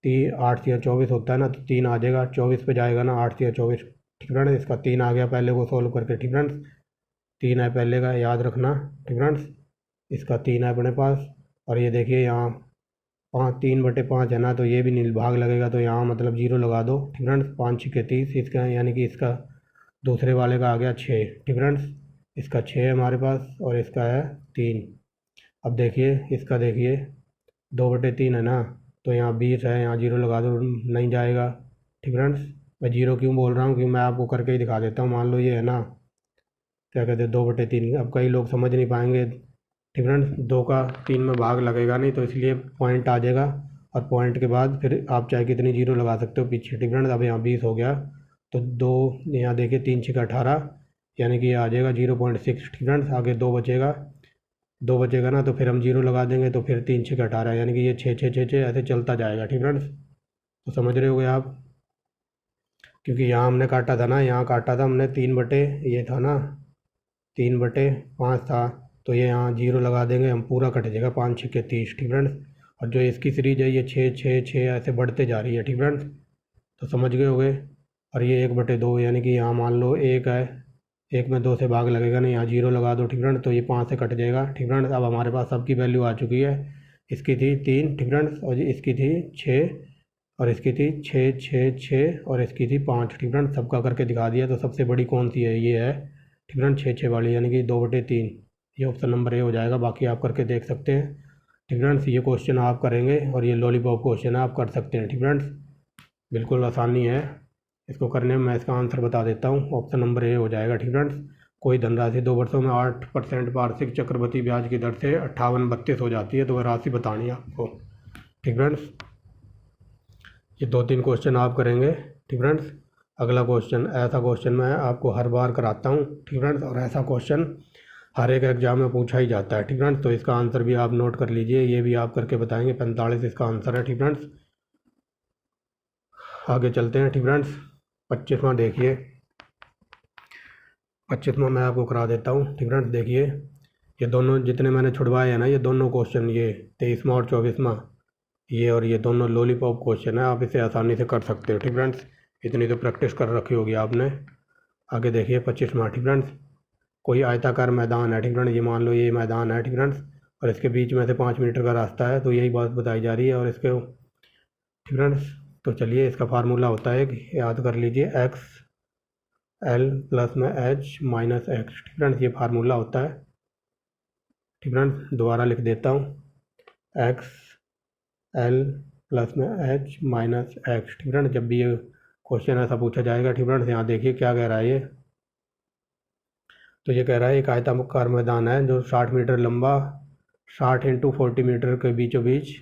3 8 या 24 होता है ना, तो 3 आ जाएगा। 24 पे जाएगा ना, 8 या 24। ठीक फ्रेंड्स, इसका 3 आ गया पहले को सोल्व करके। ठीक फ्रेंड्स, 3 है पहले का, याद रखना। ठीक फ्रेंड्स, इसका 3 है अपने पास। और ये देखिए यहाँ 3/5 है ना, तो ये भी नील भाग लगेगा, तो यहाँ मतलब 0 लगा दो। ठीक फ्रेंड्स, 5 6 30, इसका यानी कि इसका दूसरे वाले का आ गया 6। ठीक फ्रेंड्स, इसका 6 है हमारे पास, और इसका है 3। अब देखिए, इसका देखिए 2/3 है ना, तो यहाँ 20 है, यहाँ 0 लगा दो, नहीं जाएगा। ठीक फ्रेंड्स, मैं 0 क्यों बोल रहा हूँ, क्योंकि मैं आपको करके ही दिखा देता हूँ। मान लो ये है ना, क्या कहते हैं, 2/3। अब कई लोग समझ नहीं पाएंगे। ठीक फ्रेंड्स, 2 का 3 में भाग लगेगा नहीं, तो इसलिए पॉइंट आ जाएगा, और पॉइंट के बाद फिर आप चाहे कितनी 0 लगा सकते हो पीछे। ठीक फ्रेंड्स, अब यहाँ 20 हो गया, तो 2 यहाँ देखिए, 3 6 18, यानी कि ये आ जाएगा 0.6। ठीक फ्रेंड्स, आगे 2 बचेगा ना, तो फिर हम 0 लगा देंगे, तो फिर 3 6 18, यानी कि ये 6 6 6 6 ऐसे चलता जाएगा। ठीक फ्रेंड्स, तो समझ रहे होगे आप, क्योंकि यहाँ हमने काटा था ना, यहाँ काटा था हमने 3 ये था ना, 3/5 था, तो ये यहाँ 0 लगा देंगे हम, पूरा कट जाएगा, 5 6 30। ठीक फ्रेंड्स, और जो इसकी सीरीज है ये 6 6 6 ऐसे बढ़ते जा रही है। ठीक फ्रेंड्स, तो समझ गए होगे। और ये 1/2, यानी कि यहाँ मान लो 1 है, 1 में 2 से भाग लगेगा नहीं, यहाँ 0 लगा दो। ठीक फ्रेंड्स, तो ये 5 से कट जाएगा। ठीक फ्रेंड्स, अब हमारे पास सबकी वैल्यू आ चुकी है। इसकी थी 3। ठीक फ्रेंड्स, और इसकी थी 6, और इसकी थी 6 6 6, और इसकी थी 5। ठीक फ्रेंड्स, सबका करके दिखा दिया। तो सबसे बड़ी कौन सी है? ये है। ठीक फ्रेंड्स, 6 6 वाली, यानी कि 2/3। ये ऑप्शन नंबर ए हो जाएगा, बाकी आप करके देख सकते हैं। ठीक फ्रेंड्स, ये क्वेश्चन आप करेंगे, और ये लॉलीपॉप क्वेश्चन है, आप कर सकते हैं। ठीक फ्रेंड्स, बिल्कुल आसानी है इसको करने में। मैं इसका आंसर बता देता हूँ, ऑप्शन नंबर ए हो जाएगा। ठीक फ्रेंड्स, कोई धनराशि 2 वर्षों में 8% वार्षिक चक्रवृद्धि ब्याज की दर से 58 32 हो जाती है, तो वह राशि बतानी है आपको। ठीक फ्रेंड्स, ये 2 3 क्वेश्चन आप करेंगे। ठीक फ्रेंड्स, अगला क्वेश्चन, ऐसा क्वेश्चन मैं आपको हर बार कराता हूँ। ठीक फ्रेंड्स, और ऐसा क्वेश्चन हर एक एग्जाम में पूछा ही जाता है। ठीक फ्रेंड्स, तो इसका आंसर भी आप नोट कर लीजिए, ये भी आप करके बताएंगे। 45 इसका आंसर है। ठीक फ्रेंड्स, आगे चलते हैं। ठीक फ्रेंड्स, 25वां देखिए, 25वां मैं आपको करा देता हूँ। ठीक फ्रेंड्स, देखिए, ये दोनों जितने मैंने छुड़वाए हैं ना, ये दोनों क्वेश्चन, ये 23वां और 24वां, ये और ये दोनों लॉलीपॉप क्वेश्चन है, आप इसे आसानी से कर सकते हो। ठीक फ्रेंड्स, इतनी तो प्रैक्टिस कर रखी होगी आपने। आगे देखिए 25वां। ठीक फ्रेंड्स, कोई आयताकार मैदान है। ठीक फ्रेंड्स, ये मान लो ये मैदान है। ठीक फ्रेंड्स, और इसके बीच में से 5 मीटर का रास्ता है, तो यही बात बताई जा रही है। और इसके ठीक फ्रेंड्स, तो चलिए, इसका फार्मूला होता है, याद कर लीजिए, एक्स एल प्लस में एच माइनस एक्स। ठीक फ्रेंड्स, ये फार्मूला होता है। ठीक फ्रेंड्स, दोबारा लिख देता हूँ, एक्स एल प्लस में एच माइनस एक्स। ठीक फ्रेंड्स, जब भी ये क्वेश्चन ऐसा पूछा जाएगा। ठीक फ्रेंड्स, यहाँ देखिए क्या कह रहा है ये, तो ये कह रहा है एक आयताकार मैदान है जो 60 मीटर लंबा, 60 × 40 मीटर के बीचों बीच।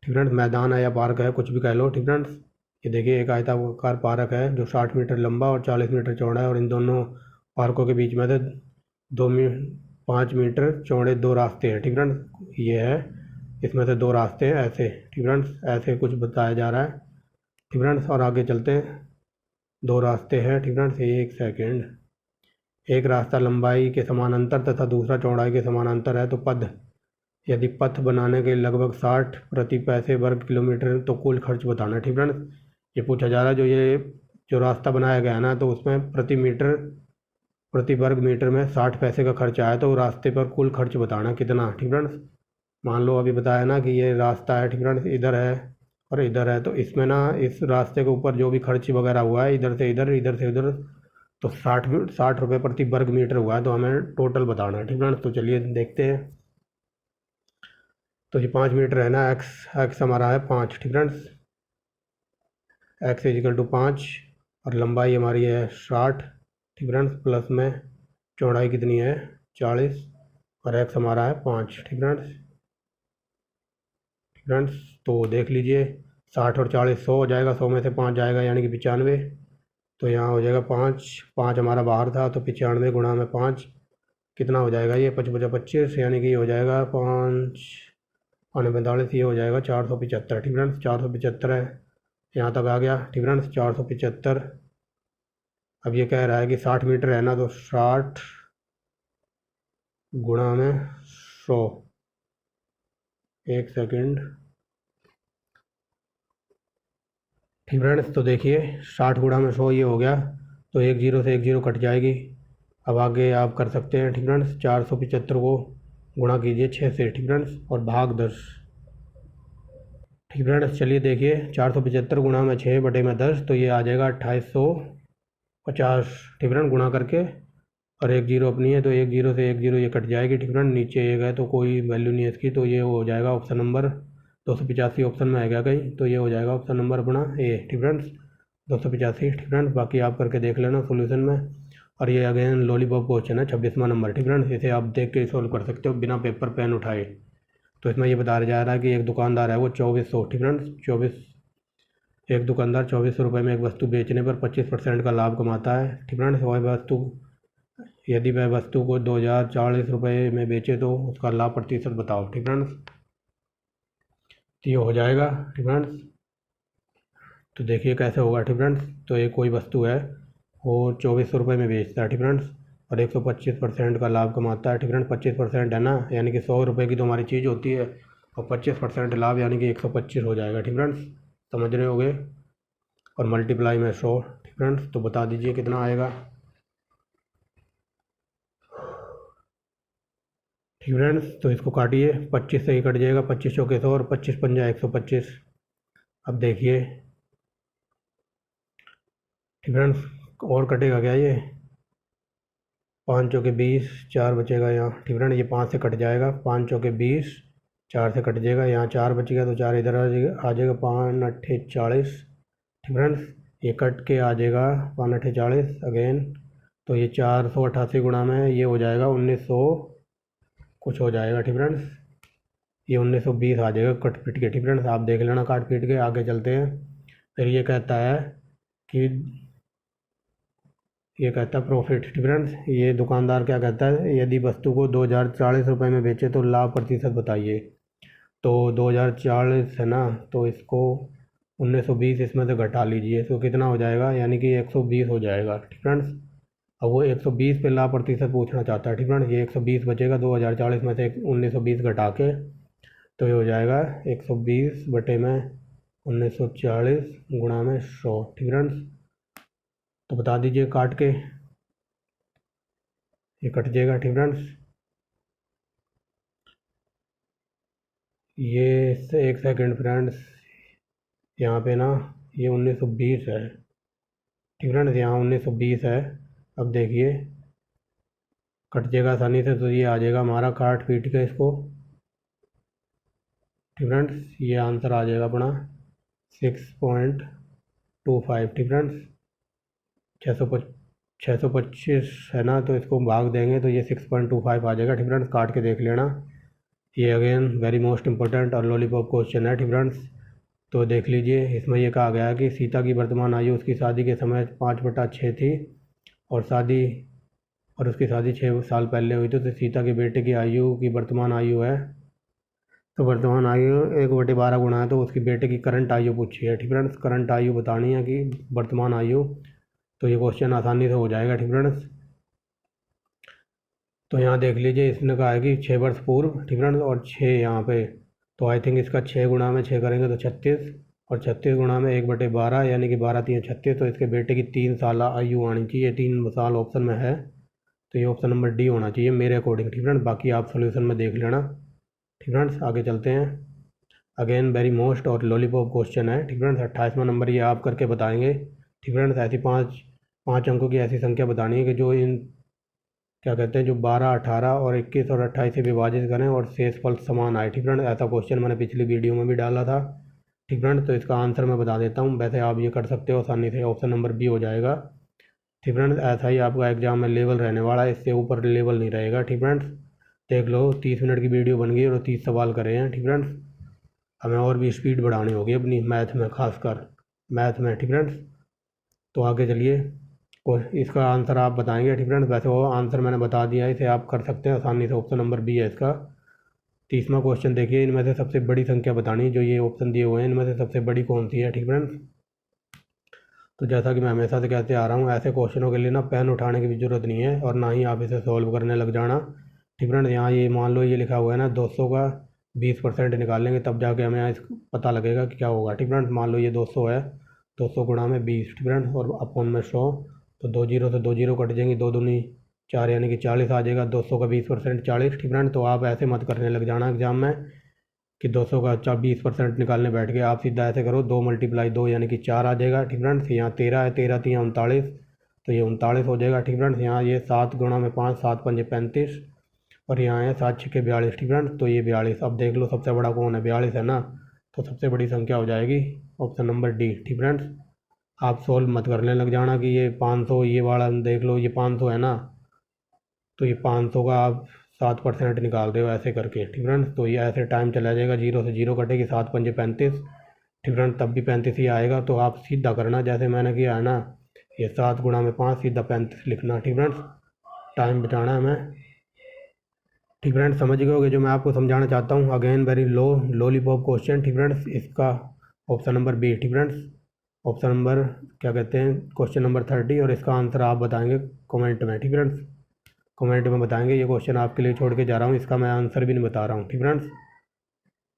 ठीक फ्रेंड्स, मैदान है या पार्क है, कुछ भी कह लो। ठीक फ्रेंड्स, ये देखिए एक आयताकार पार्क है जो 60 मीटर लंबा और 40 मीटर चौड़ा है, और इन दोनों पार्कों के बीच में से 5 मीटर चौड़े 2 रास्ते हैं। ठीक फ्रेंड्स, ये है, इसमें से 2 रास्ते हैं ऐसे। ठीक फ्रेंड्स, ऐसे कुछ बताया जा रहा है। ठीक फ्रेंड्स, और आगे चलते हैं। 2 रास्ते हैं। ठीक फ्रेंड्स, एक सेकेंड। एक रास्ता लंबाई के समानांतर तथा दूसरा चौड़ाई के समानांतर है तो पथ यदि पथ बनाने के लगभग 60 प्रति पैसे वर्ग किलोमीटर तो कुल खर्च बताना। ठीक फ्रेंड्स, ये पूछा जा रहा है जो रास्ता बनाया गया है ना, तो उसमें प्रति वर्ग मीटर में 60 पैसे का खर्च आया, तो रास्ते पर कुल खर्च बताना कितना। ठीक फ्रेंड्स, मान लो अभी बताया ना कि ये रास्ता है। ठीक फ्रेंड्स, इधर है और इधर है, तो इसमें ना इस रास्ते के ऊपर जो भी खर्च वगैरह हुआ है इधर से इधर तो 60 रुपये प्रति वर्ग मीटर हुआ है, तो हमें टोटल बताना है। ठीक फ्रेंड्स, तो चलिए देखते हैं। तो ये 5 मीटर है ना, एक्स हमारा है 5। ठीक फ्रेंड्स, एक्स इजिकल टू 5, और लंबाई हमारी है 60। ठीक फ्रेंड्स, प्लस में चौड़ाई कितनी है 40, और एक्स हमारा है 5। ठीक फ्रेंड्स, तो देख लीजिए 60 और 40 100 हो जाएगा, 100 में से 5 जाएगा यानी कि 95। तो यहाँ हो जाएगा 5 हमारा बाहर था, तो 95 गुणा में 5 कितना हो जाएगा, ये 25 यानी कि ये हो जाएगा 5 और 45, ये हो जाएगा 475। ठीक फ्रेंड्स, 475 है, यहाँ तक आ गया। ठीक फ्रेंड्स, 475। अब ये कह रहा है कि 60 मीटर है ना, तो 60 गुणा में 100। एक सेकंड। ठीक फ्रेंड्स, तो देखिए 60 गुणा में 100 ये हो गया, तो एक जीरो से एक जीरो कट जाएगी। अब आगे आप कर सकते हैं। ठीक फ्रेंड्स, 475 को गुणा कीजिए 6 से। ठीक फ्रेंड्स, और भाग 10। ठीक फ्रेंड्स, चलिए देखिए 475 गुणा में 6 बटे में 10, तो ये आ जाएगा 2850। ठीक फ्रेंड, गुणा करके, और एक जीरो अपनी है तो एक जीरो से एक जीरो ये कट जाएगी। ठीक फ्रेंड, नीचे एक है तो कोई वैल्यू नहीं है इसकी, तो ये हो जाएगा ऑप्शन नंबर 285 ऑप्शन में आएगा कहीं, तो ये हो जाएगा ऑप्शन नंबर अपना ए। ठीक फ्रेंड्स, 285। ठीक फ्रेंड्स, बाकी आप करके देख लेना सोल्यूशन में। और ये अगेन लॉलीपॉप क्वेश्चन है 26वां नंबर। ठीक फ्रेंड्स, इसे आप देख के सॉल्व कर सकते हो बिना पेपर पेन उठाए। तो इसमें ये बताया जा रहा है कि एक दुकानदार है वो 2400। ठीक फ्रेंड्स, 24 एक दुकानदार 2400 रुपये में एक वस्तु बेचने पर 25% का लाभ कमाता है। ठीक फ्रेंड्स, यदि वह वस्तु को 2040 रुपये में बेचे तो उसका लाभ प्रतिशत बताओ। ठीक फ्रेंड्स, तो ये हो जाएगा। ठीक फ्रेंड्स, तो देखिए कैसे होगा। ठीक फ्रेंड्स, तो एक कोई वस्तु है वो 2400 रुपये में बेचता है। ठीक फ्रेंड्स, और 125% का लाभ कमाता है। ठीक फ्रेंड्स, 25% है ना, यानी कि 100 रुपये की तो हमारी चीज़ होती है, और 25% लाभ यानी कि 125 हो जाएगा। ठीक फ्रेंड्स, समझ रहे होगे, और मल्टीप्लाई में 100। ठीक फ्रेंड्स, तो बता दीजिए कितना आएगा। ठीक फ्रेंड्स, तो इसको काटिए, 25 से ही कट जाएगा, 25 चौके 100 और 25 पंजा 125। अब देखिए। ठीक फ्रेंड्स, और कटेगा क्या ये, 5 चौके 20, 4 बचेगा यहाँ। ठीक फ्रेंड, ये 5 से कट जाएगा, 5 चौके 20, 4 से कट जाएगा, यहाँ 4 बचेगा तो 4 इधर आ जाएगा 5 अट्ठे 40। ठीक फ्रेंड्स, ये कट के आ जाएगा 5 अट्ठे 40 अगेन, तो ये 488 गुणा में ये हो जाएगा 1900 कुछ हो जाएगा। ठीक फ्रेंड्स, ये 1920 आ जाएगा कट पीट के। ठीक फ्रेंड्स, आप देख लेना काट पीट के। आगे चलते हैं। फिर ये कहता है कि प्रॉफिट। ठीक फ्रेंड्स, ये दुकानदार क्या कहता है, यदि वस्तु को 2040 रुपये में बेचे तो लाभ प्रतिशत बताइए। तो 2040 है ना, तो इसको 1920 इसमें से घटा लीजिए, तो कितना हो जाएगा, यानी कि 120 हो जाएगा। ठीक फ्रेंड्स, अब वो 120 पे लाभ प्रतिशत पूछना चाहता है। ठीक फ्रेंड्स, ये 120 बचेगा 2040 में से 1920 घटा के, तो ये हो जाएगा 120 बटे में 1940 गुणा में 100। ठीक फ्रेंड्स, तो बता दीजिए काट के, ये कट जाएगा। ठीक फ्रेंड्स, ये एक सेकंड फ्रेंड्स, यहाँ पे ना ये 1920 है। ठीक फ्रेंड्स, यहाँ 1920 है। अब देखिए कट जाएगा आसानी से, तो ये आ जाएगा हमारा काट पीट के इसको। ठीक फ्रेंड्स, ये आंसर आ जाएगा अपना 6.25। ठीक फ्रेंड्स, 625 है ना, तो इसको भाग देंगे तो ये 6.25 आ जाएगा। ठीक फ्रेंड्स, काट के देख लेना। ये अगेन वेरी मोस्ट इंपॉर्टेंट और लॉलीपॉप क्वेश्चन है। ठीक फ्रेंड्स, तो देख लीजिए, इसमें ये कहा गया है कि सीता की वर्तमान आयु उसकी शादी के समय 5/6 थी, और उसकी शादी 6 साल पहले हुई थी। तो सीता के बेटे की आयु की वर्तमान आयु है, तो वर्तमान आयु 1/12 गुणा है, तो उसकी बेटे की करंट आयु पूछी है। ठीक फ्रेंड्स, करंट आयु बतानी है कि वर्तमान आयु, तो ये क्वेश्चन आसानी से हो जाएगा। ठीक फ्रेंड्स, तो यहाँ देख लीजिए, इसने कहा है कि 6 वर्ष पूर्व। ठीक फ्रेंड्स, और 6 यहाँ पे, तो आई थिंक इसका 6 गुणा में 6 करेंगे तो 36, और 36 गुणा में 1/12 यानी कि 12×3 = 36। तो इसके बेटे की 3 साल आयु आनी चाहिए। 3 साल ऑप्शन में है, तो ये ऑप्शन नंबर डी होना चाहिए मेरे अकॉर्डिंग। ठीक फ्रेंड्स, बाकी आप सोल्यूशन में देख लेना। ठीक फ्रेंड्स, आगे चलते हैं। अगेन वेरी मोस्ट और लॉलीपॉप क्वेश्चन है। ठीक फ्रेंड्स, 28वां नंबर ये आप करके बताएंगे। ठीक फ्रेंड्स, ऐसी पाँच अंकों की ऐसी संख्या बतानी है कि जो इन क्या कहते हैं, जो 12, 18 और 21 और 28 से विभाजित करें और शेष फल समान आए। ठीक फ्रेंड्स, ऐसा क्वेश्चन मैंने पिछली वीडियो में भी डाला था। ठीक फ्रेंड्स, तो इसका आंसर मैं बता देता हूँ, वैसे आप ये कर सकते हो आसानी से। ऑप्शन नंबर बी हो जाएगा। ठीक फ्रेंड्स, ऐसा ही आपका एग्जाम में लेवल रहने वाला है, इससे ऊपर लेवल नहीं रहेगा। ठीक फ्रेंड्स, देख लो, 30 मिनट की वीडियो बन गई और 30 सवाल करे हैं। ठीक फ्रेंड्स, हमें और भी स्पीड बढ़ानी होगी अपनी मैथ में, खासकर मैथ में। ठीक फ्रेंड्स, तो आगे चलिए, इसका आंसर आप बताएंगे। ठीक फ्रेंड्स, वैसे वो आंसर मैंने बता दिया है, इसे आप कर सकते हैं आसानी से। ऑप्शन नंबर बी है इसका। 30वां क्वेश्चन देखिए, इनमें से सबसे बड़ी संख्या बतानी, जो ये ऑप्शन दिए हुए हैं इनमें से सबसे बड़ी कौन सी है। ठीक फ्रेंड्स, तो जैसा कि मैं हमेशा से कहते आ रहा हूँ, ऐसे क्वेश्चनों के लिए ना पेन उठाने की भी ज़रूरत नहीं है, और ना ही आप इसे सॉल्व करने लग जाना। ठीक फ्रेंड्स, यहाँ ये मान लो, ये लिखा हुआ है ना, 200 का 20% निकालेंगे तब जाके हमें यहाँ पता लगेगा कि क्या होगा। ठीक फ्रेंड्स, मान लो ये 200 है, 200 गुणा में 20। ठीक फ्रेंड्स, और अपॉन में 100, तो 2 जीरो से 2 जीरो कट जाएंगी, 2 दूनी 4 यानी कि 40 आ जाएगा। 200 का 20% 40। ठीक फ्रेंड्स, तो आप ऐसे मत करने लग जाना एग्जाम में कि 200 का 20% निकालने बैठ गए। आप सीधा ऐसे करो, 2 × 2 यानी कि 4 आ जाएगा। ठीक फ्रेंड्स, यहाँ 13 है, 13 3 39, तो ये 39 हो जाएगा। ठीक फ्रेंड्स, यहाँ ये 7 गुणा में 5, 7 पंजे 35, और यहाँ है 7 छक्के 42। ठीक फ्रेंड्स, तो ये 42। अब देख लो सबसे बड़ा कौन है, 42 है ना, तो सबसे बड़ी संख्या हो जाएगी ऑप्शन नंबर डी। ठीक फ्रेंड्स, आप सोल्व मत करने लग जाना कि ये 500, ये वाला देख लो, ये 500 है ना, तो ये 500 का आप 7% निकाल रहे हो ऐसे करके। ठीक फ्रेंड्स, तो ये ऐसे टाइम चला जाएगा, 0 से 0 कटेगी, 7 पंजे 35। ठीक फ्रेंड्स, तब भी 35 ही आएगा। तो आप सीधा करना जैसे मैंने किया है ना, ये 7 गुणा में 5, सीधा 35 लिखना। ठीक फ्रेंड्स, टाइम बचाना है हमें। ठीक फ्रेंड्स, समझ गए होगे जो मैं आपको समझाना चाहता हूँ। Again very lollipop question. ठीक फ्रेंड्स, इसका ऑप्शन नंबर बी। ठीक फ्रेंड्स, ऑप्शन नंबर क्या कहते हैं, क्वेश्चन नंबर 30, और इसका आंसर आप बताएंगे कमेंट में। ठीक फ्रेंड्स, कमेंट में बताएंगे। ये क्वेश्चन आपके लिए छोड़ के जा रहा हूँ, इसका मैं आंसर भी नहीं बता रहा हूँ। ठीक फ्रेंड्स,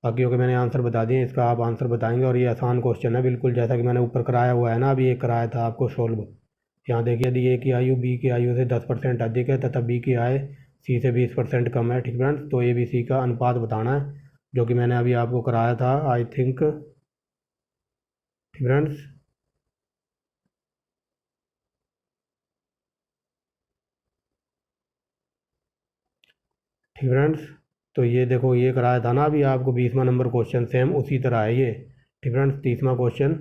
बाकियों के मैंने आंसर बता दिए, इसका आप आंसर बताएंगे। और ये आसान क्वेश्चन है बिल्कुल, जैसा कि मैंने ऊपर कराया हुआ है ना, अभी ये कराया था आपको सोल्व। यहाँ देखिए, यदि ए की आयु बी की आयु से 10% अधिक है तथा बी की आय सी से 20% कम है। ठीक फ्रेंड्स, तो ए बी सी का अनुपात बताना है, जो कि मैंने अभी आपको कराया था आई थिंक। ठीक फ्रेंड्स, ठीक फ्रेंड्स, तो ये देखो, ये कराया था ना अभी आपको 20वां नंबर क्वेश्चन, सेम उसी तरह है ये। ठीक फ्रेंड्स, 30वां क्वेश्चन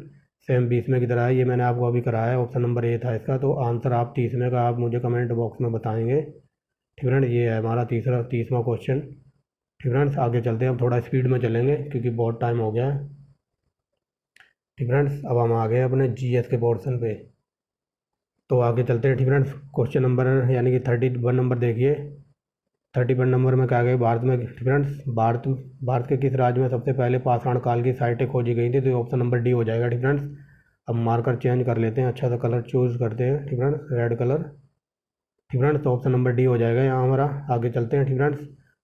सेम 20वें की तरह है, ये मैंने आपको अभी कराया है। ऑप्शन नंबर ए था इसका। तो आंसर आप 30वें का आप मुझे कमेंट बॉक्स में बताएंगे। ठीक फ्रेंड्स, ये है हमारा 30वां क्वेश्चन। ठीक फ्रेंड्स, आगे चलते हैं, अब थोड़ा स्पीड में चलेंगे क्योंकि बहुत टाइम हो गया है। ठीक फ्रेंड्स, अब हम आ गए अपने जीएस के पोर्शन पे, तो आगे चलते हैं। ठीक फ्रेंड्स, क्वेश्चन नंबर यानी कि 31 नंबर देखिए। 31 नंबर में क्या गए, भारत में। ठीक फ्रेंड्स, भारत के किस राज्य में सबसे पहले पाषाण काल की साइटें खोजी गई थी, तो ऑप्शन नंबर डी हो जाएगा। ठीक फ्रेंड्स, अब मार्कर चेंज कर लेते हैं, अच्छा सा कलर चूज़ करते हैं। ठीक फ्रेंड्स, रेड कलर। ठीक फ्रेंड्स, तो ऑप्शन नंबर डी हो जाएगा यहाँ हमारा। आगे चलते हैं। ठीक फ्रेंड्स,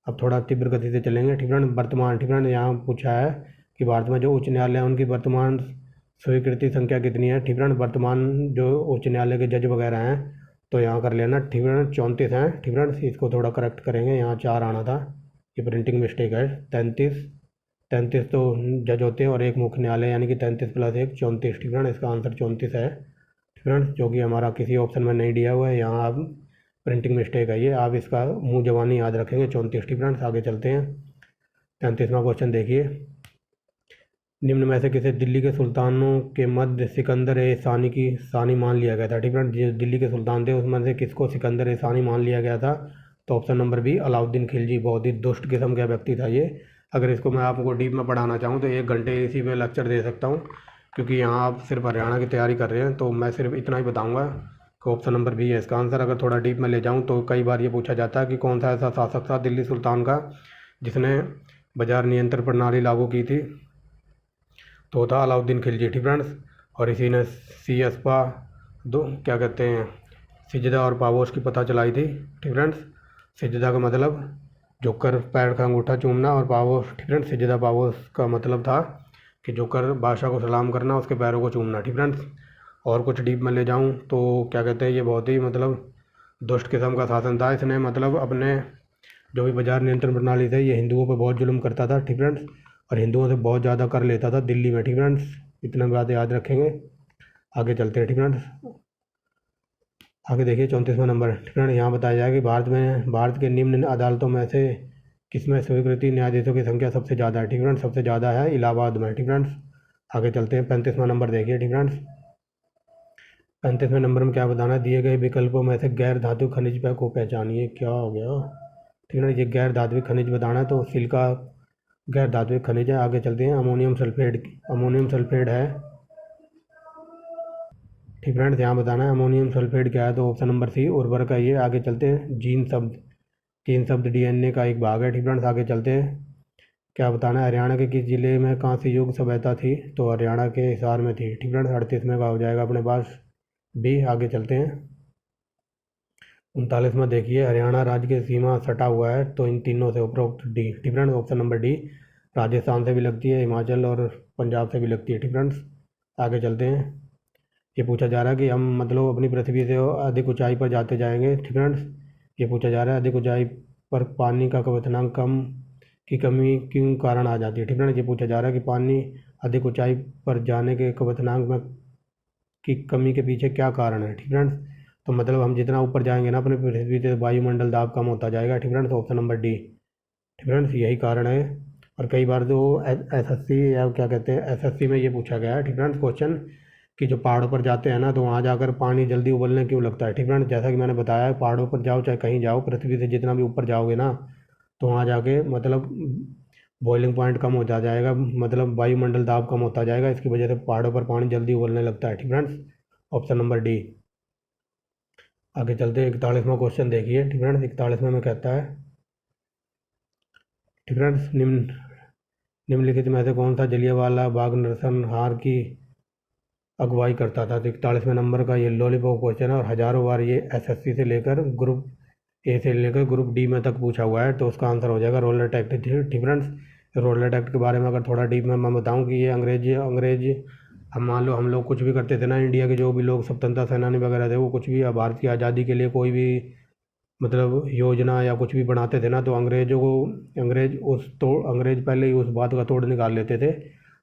अब थोड़ा तीव्र गति से चलेंगे। ठीक फ्रेंड्स, वर्तमान। ठीक फ्रेंड्स, यहाँ पूछा है कि भारत में जो उच्च न्यायालय है उनकी वर्तमान स्वीकृति संख्या कितनी है। ठीक फ्रेंड्स, वर्तमान जो उच्च न्यायालय के जज वगैरह हैं, तो यहाँ कर लेना। ठीक फ्रेंड्स, 34 हैं। ठीक फ्रेंड्स, इसको थोड़ा करेक्ट करेंगे, यहाँ 4 आना था, ये प्रिंटिंग मिस्टेक है। 33 तो जज होते हैं, और एक मुख्य न्यायालय, यानी कि 33 + 1 34। ठीक फ्रेंड्स, इसका आंसर 34 है। ठीक फ्रेंड्स, जो कि हमारा किसी ऑप्शन में नहीं दिया हुआ है, यहाँ आप प्रिंटिंग मिस्टेक है ये, आप इसका मुँह जबानी याद रखेंगे, 34। ठीक फ्रेंड्स, आगे चलते हैं। 33वां क्वेश्चन देखिए, निम्न में से किसे दिल्ली के सुल्तानों के मध्य सिकंदर ए सानी की सानी मान लिया गया था। ठीक फ्रेंड्स, जो दिल्ली के सुल्तान थे उसमें से किसको सिकंदर ए सानी मान लिया गया था, तो option number B Alauddin Khilji. बहुत ही दुष्ट किस्म का व्यक्ति था ये, अगर इसको मैं आपको डीप में पढ़ाना चाहूँ तो 1 घंटे इसी पे लेक्चर दे सकता हूँ, क्योंकि यहाँ आप सिर्फ हरियाणा की तैयारी कर रहे हैं, तो मैं सिर्फ इतना ही बताऊँगा कि ऑप्शन नंबर बी है इसका आंसर। अगर थोड़ा डीप में ले जाऊँ तो कई बार ये पूछा जाता है कि कौन सा ऐसा शासक था दिल्ली सुल्तान का जिसने बाजार नियंत्रण प्रणाली लागू की थी, तो था अलाउद्दीन खिलजी, ठीक फ्रेंड्स। और इसी ने सियस्पा दो क्या कहते हैं सिजदा और पावोश की पता चलाई थी, ठीक फ्रेंड्स। सिजदा का मतलब जोकर पैर का अंगूठा चूमना, और पावोश, ठीक फ्रेंड्स, सिजदा पावोश का मतलब था कि जोकर बादशाह को सलाम करना, उसके पैरों को चूमना, ठीक फ्रेंड्स। और कुछ डीप में ले जाऊँ तो क्या कहते हैं ये बहुत ही मतलब दुष्ट किस्म का शासन था। इसने मतलब अपने जो भी बाजार नियंत्रण प्रणाली थे ये हिंदुओं पर बहुत जुल्म करता था, ठीक फ्रेंड्स, और हिंदुओं से बहुत ज़्यादा कर लेता था दिल्ली में, ठीक फ्रेंड्स। इतना बात याद रखेंगे। आगे चलते हैं, ठीक फ्रेंड्स। आगे देखिए 34वां नंबर, ठीक फ्रेंड्स। यहाँ बताया जाए कि भारत के निम्न अदालतों में से किसमें स्वीकृति न्यायाधीशों की संख्या सबसे ज़्यादा है, ठीक फ्रेंड्स। सबसे ज़्यादा है इलाहाबाद में, ठीक फ्रेंड्स। आगे चलते हैं 35वां नंबर देखिए, ठीक फ्रेंड्स। 35वें नंबर में क्या बताना है, दिए गए विकल्पों में से गैर धातु खनिज को पहचानिए। क्या हो गया, ठीक है ना, ये गैर धात्विक खनिज बताना है, तो सिलिका गैर धात्विक खनिज है। आगे चलते हैं अमोनियम सल्फेट है, ठीक फ्रेंड्स। यहाँ बताना है अमोनियम सल्फेट क्या है, तो ऑप्शन नंबर सी उर्वरक है ये। आगे चलते हैं जीन शब्द डीएनए का एक भाग है, ठीक फ्रेंड्स। आगे चलते हैं क्या बताना है, हरियाणा के किस जिले में कांस्य युग सभ्यता थी, तो हरियाणा के हिसार में थी, ठीक फ्रेंड्स। 38 में का हो जाएगा अपने पास बी। आगे चलते हैं 39 में देखिए, हरियाणा राज्य की सीमा सटा हुआ है, तो इन तीनों से उपरोक्त डी, ठीक friends, option number D. Rajasthan से भी लगती है, हिमाचल और पंजाब से भी लगती है, ठीक फ्रेंड्स। आगे चलते हैं, ये पूछा जा रहा है कि हम मतलब अपनी पृथ्वी से अधिक ऊंचाई पर जाते जाएंगे, ठीक फ्रेंड्स। ये पूछा जा रहा है अधिक ऊंचाई पर पानी का क्वथनांक की कमी क्यों कारण आ जाती है, ठीक फ्रेंड्स। ये पूछा जा रहा है कि पानी अधिक ऊंचाई पर जाने के क्वथनांक में की कमी के पीछे क्या कारण है, ठीक फ्रेंड्स। तो मतलब हम जितना ऊपर जाएंगे ना अपने पृथ्वी से, वायुमंडल दाब कम होता जाएगा, ठीक फ्रेंड्स। ऑप्शन नंबर डी, ठीक फ्रेंड्स, यही कारण है। और कई बार तो एसएससी या क्या कहते हैं एसएससी में ये पूछा गया है, ठीक फ्रेंड्स, क्वेश्चन कि जो पहाड़ों पर जाते हैं ना तो वहाँ जाकर पानी जल्दी उबलने क्यों लगता है, ठीक फ्रेंड्स। जैसा कि मैंने बताया है, पहाड़ों पर जाओ चाहे कहीं जाओ, पृथ्वी से जितना भी ऊपर जाओगे ना तो वहाँ जाके मतलब बॉइलिंग पॉइंट कम होता जाएगा, मतलब वायुमंडल दाब कम होता जाएगा, इसकी वजह से पहाड़ों पर पानी जल्दी उबलने लगता है, ठीक फ्रेंड्स। Option number D. आगे चलते हैं 41वां क्वेश्चन देखिए, ठीक फ्रेंड्स। 41वें में कहता है, ठीक फ्रेंड्स, निम्नलिखित में से कौन सा जलियांवाला बाग नरसंहार की अगुवाई करता था। तो 41वें नंबर का ये लॉलीपॉप क्वेश्चन है और हज़ारों बार ये एसएससी से लेकर ग्रुप ए से लेकर ग्रुप डी में तक पूछा हुआ है, तो उसका आंसर हो जाएगा रोलर एक्ट, ठीक फ्रेंड्स। रोलर एक्ट के बारे में अगर थोड़ा डीप में मैं बताऊं कि ये अंग्रेज हम मान लो हम लोग कुछ भी करते थे ना, इंडिया के जो भी लोग स्वतंत्रता सेनानी वगैरह थे वो कुछ भी भारत की आज़ादी के लिए कोई भी मतलब योजना या कुछ भी बनाते थे ना, तो अंग्रेज पहले ही उस बात का तोड़ निकाल लेते थे।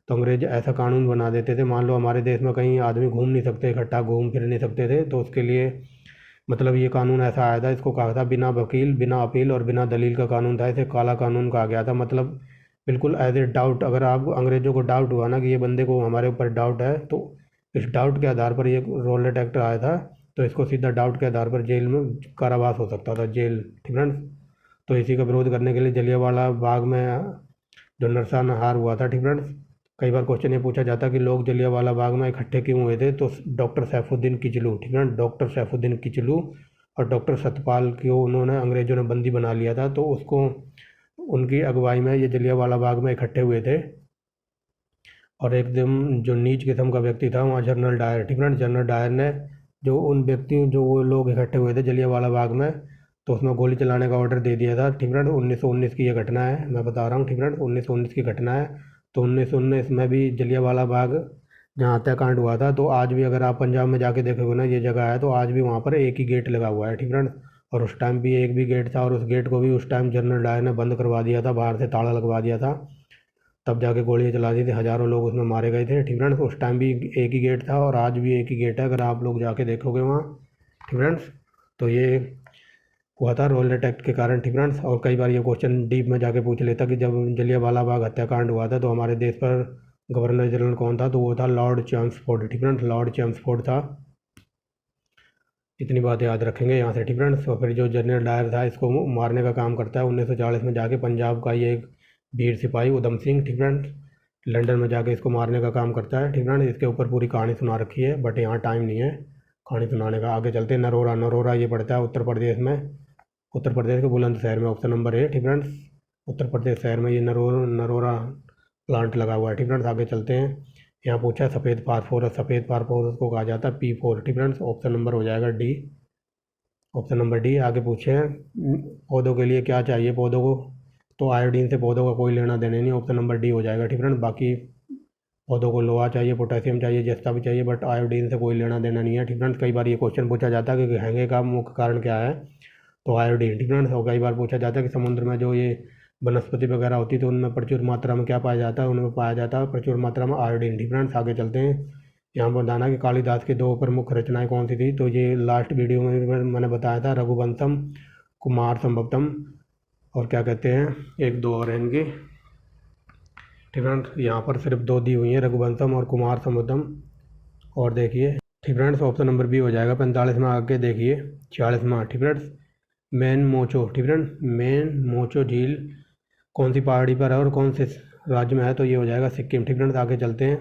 तो अंग्रेज ऐसा कानून बना देते थे, मान लो हमारे देश में कहीं आदमी घूम नहीं सकते, इकट्ठा घूम फिर नहीं सकते थे, तो उसके लिए मतलब ये कानून ऐसा आया था, इसको कहा था बिना वकील बिना अपील और बिना दलील का कानून था, इसे काला कानून कहा गया था। मतलब बिल्कुल एज ए डाउट, अगर आप अंग्रेजों को डाउट हुआ ना कि ये बंदे को हमारे ऊपर डाउट है, तो इस डाउट के आधार पर ये रोलेट एक्ट आया था, तो इसको सीधा डाउट के आधार पर जेल में कारावास हो सकता था, जेल, ठीक फ्रेंड्स। तो इसी का विरोध करने के लिए जलियांवाला बाग में जो नरसंहार हुआ था, ठीक फ्रेंड्स। कई बार क्वेश्चन ये पूछा जाता है कि लोग जलियांवाला बाग में इकट्ठे क्यों हुए थे, तो डॉक्टर सैफुद्दीन किचलू, ठीक है, डॉक्टर सैफुद्दीन किचलू और डॉक्टर सतपाल को उन्होंने अंग्रेजों ने बंदी बना लिया था, तो उसको उनकी अगुवाई में ये जलियांवाला बाग में इकट्ठे हुए थे। और एकदम जो नीच किस्म का व्यक्ति था वहाँ जनरल डायर, ठीक है, जनरल डायर ने जो उन व्यक्तियों जो वो लोग इकट्ठे हुए थे जलियांवाला बाग में, तो उसमें गोली चलाने का ऑर्डर दे दिया था, ठीक है। 1919 की ये घटना है, मैं बता रहा हूँ, ठीक है, 1919 की घटना है। तो 1919 में भी जलियांवाला बाग जहाँ हत्याकांड हुआ था, तो आज भी अगर आप पंजाब में जाके देखोगे ना ये जगह है, तो आज भी वहाँ पर एक ही गेट लगा हुआ है, ठीक है। और उस टाइम भी एक भी गेट था, और उस गेट को भी उस टाइम जनरल डायर ने बंद करवा दिया था, बाहर से ताला लगवा दिया था, तब जाके गोलियाँ चला दी थी, हज़ारों लोग उसमें मारे गए थे, ठीक फ्रेंड्स। उस टाइम भी एक ही गेट था और आज भी एक ही गेट है, अगर आप लोग जाके देखोगे वहाँ, ठीक फ्रेंड्स। तो ये हुआ था रोलेट एक्ट के कारण, ठीक फ्रेंड्स। और कई बार ये क्वेश्चन डीप में जाके पूछ लेता कि जब जलियांवाला बाग हत्याकांड हुआ था तो हमारे देश पर गवर्नर जनरल कौन था, तो वो था लॉर्ड चैम्सफोर्ड, ठीक फ्रेंड्स, लॉर्ड चैम्सफोर्ड था। इतनी बात याद रखेंगे यहाँ से, ठीक फ्रेंड्स। और फिर जो जनरल डायर था इसको मारने का काम करता है, 1940 में जाके पंजाब का ये एक वीर सिपाही उधम सिंह, ठीक फ्रेंड्स, लंदन में जाके इसको मारने का काम करता है, ठीक फ्रेंड्स। इसके ऊपर पूरी कहानी सुना रखी है, बट यहाँ टाइम नहीं है कहानी सुनाने का। आगे चलते हैं। नरोरा, नरोरा ये पड़ता है उत्तर प्रदेश में, उत्तर प्रदेश के बुलंदशहर में, ऑप्शन नंबर ए, ठीक फ्रेंड्स। उत्तर प्रदेश शहर में ये नरोरा प्लांट लगा हुआ है, ठीक फ्रेंड्स। आगे चलते हैं। यहाँ पूछा है सफ़ेद फास्फोरस, सफ़ेद फास्फोरस को कहा जाता है P4, ठीक फ्रेंड्स। ऑप्शन नंबर हो जाएगा डी, ऑप्शन नंबर डी। आगे पूछे हैं पौधों के लिए क्या चाहिए पौधों को, तो आयोडीन से पौधों का कोई लेना देना नहीं, ऑप्शन नंबर डी हो जाएगा, ठीक फ्रेंड्स। बाकी पौधों को लोहा चाहिए, पोटेशियम चाहिए, जस्ता भी चाहिए, बट आयोडीन से कोई लेना देना नहीं है, ठीक फ्रेंड्स। कई बार ये क्वेश्चन पूछा जाता है कि महंगे का मुख्य कारण क्या है, तो आयोडीन, ठीक फ्रेंड्स। और कई बार पूछा जाता है कि समुद्र में जो ये वनस्पति वगैरह होती है तो उनमें प्रचुर मात्रा में क्या पाया जाता है, उनमें पाया जाता है प्रचुर मात्रा में आयोडीन, ठीक फ्रेंड्स। आगे चलते हैं। यहाँ बताना कि कालिदास की 2 प्रमुख रचनाएं कौन सी थी, तो ये लास्ट वीडियो में भी मैंने बताया था, रघुवंशम, कुमार संभवतम, और क्या कहते हैं, 1-2 और हैं इनकी, ठीक फ्रेंड्स। यहाँ पर सिर्फ 2 दी हुई हैं, रघुवंशम और कुमार संभवतम। और देखिए, ठीक फ्रेंड्स, ऑप्शन नंबर बी हो जाएगा 45 में। आगे देखिए 46 में, ठीक फ्रेंड्स, मेन मोचो, ठीक फ्रेंड्स, मेन मोचो झील कौन सी पहाड़ी पर है और कौन से राज्य में है, तो ये हो जाएगा सिक्किम, ठीक फ्रेंड्स। आगे चलते हैं।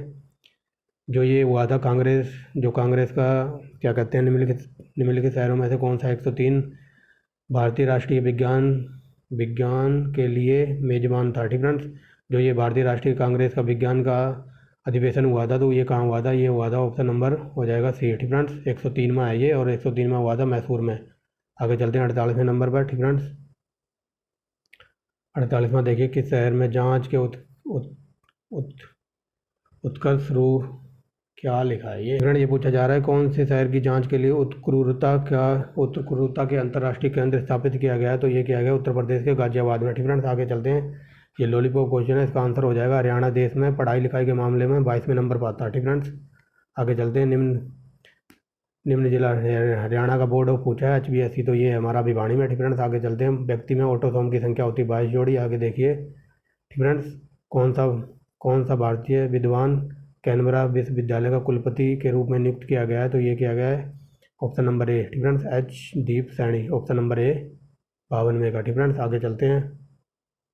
जो ये हुआ था कांग्रेस, जो कांग्रेस का क्या कहते हैं, निम्नलिखित शहरों में से कौन सा 103 भारतीय राष्ट्रीय विज्ञान विज्ञान के लिए मेजबान था, ठीक फ्रेंड्स। जो ये भारतीय राष्ट्रीय कांग्रेस का विज्ञान का अधिवेशन हुआ था, तो ये कहाँ हुआ था, ये हुआ था, ऑप्शन नंबर हो जाएगा सी, ठीक फ्रेंड्स। 103 में है ये, और 103 में हुआ था मैसूर में। आगे चलते हैं 48वें नंबर पर, ठीक फ्रेंड्स। 48 में देखिए किस शहर में जांच के उत्कर्ष रूह, क्या लिखा है ये फ्रेंड, ये पूछा जा रहा है कौन से शहर की जांच के लिए उत्क्रूरता के अंतर्राष्ट्रीय केंद्र स्थापित किया गया है, तो ये किया गया उत्तर प्रदेश के गाजियाबाद में, ठीक फ्रेंड्स। आगे चलते हैं। ये लॉलीपॉप क्वेश्चन है, इसका आंसर हो जाएगा हरियाणा देश में पढ़ाई लिखाई के मामले में 22वें नंबर पर आता है, ठीक फ्रेंड्स। आगे चलते हैं। निम्न जिला हरियाणा का बोर्ड पूछा है HBSC, तो ये हमारा भिवानी में, ठीक फ्रेंड्स। आगे चलते हैं। व्यक्ति में ऑटोसोम की संख्या होती है 22 जोड़ी। आगे देखिए, ठीक फ्रेंड्स, कौन सा भारतीय विद्वान कैनबरा विश्वविद्यालय का कुलपति के रूप में नियुक्त किया गया है, तो ये किया गया है, ऑप्शन नंबर ए, ठीक friends, H Deep Saini, option number A 52वें का, ठीक फ्रेंड्स। आगे चलते हैं,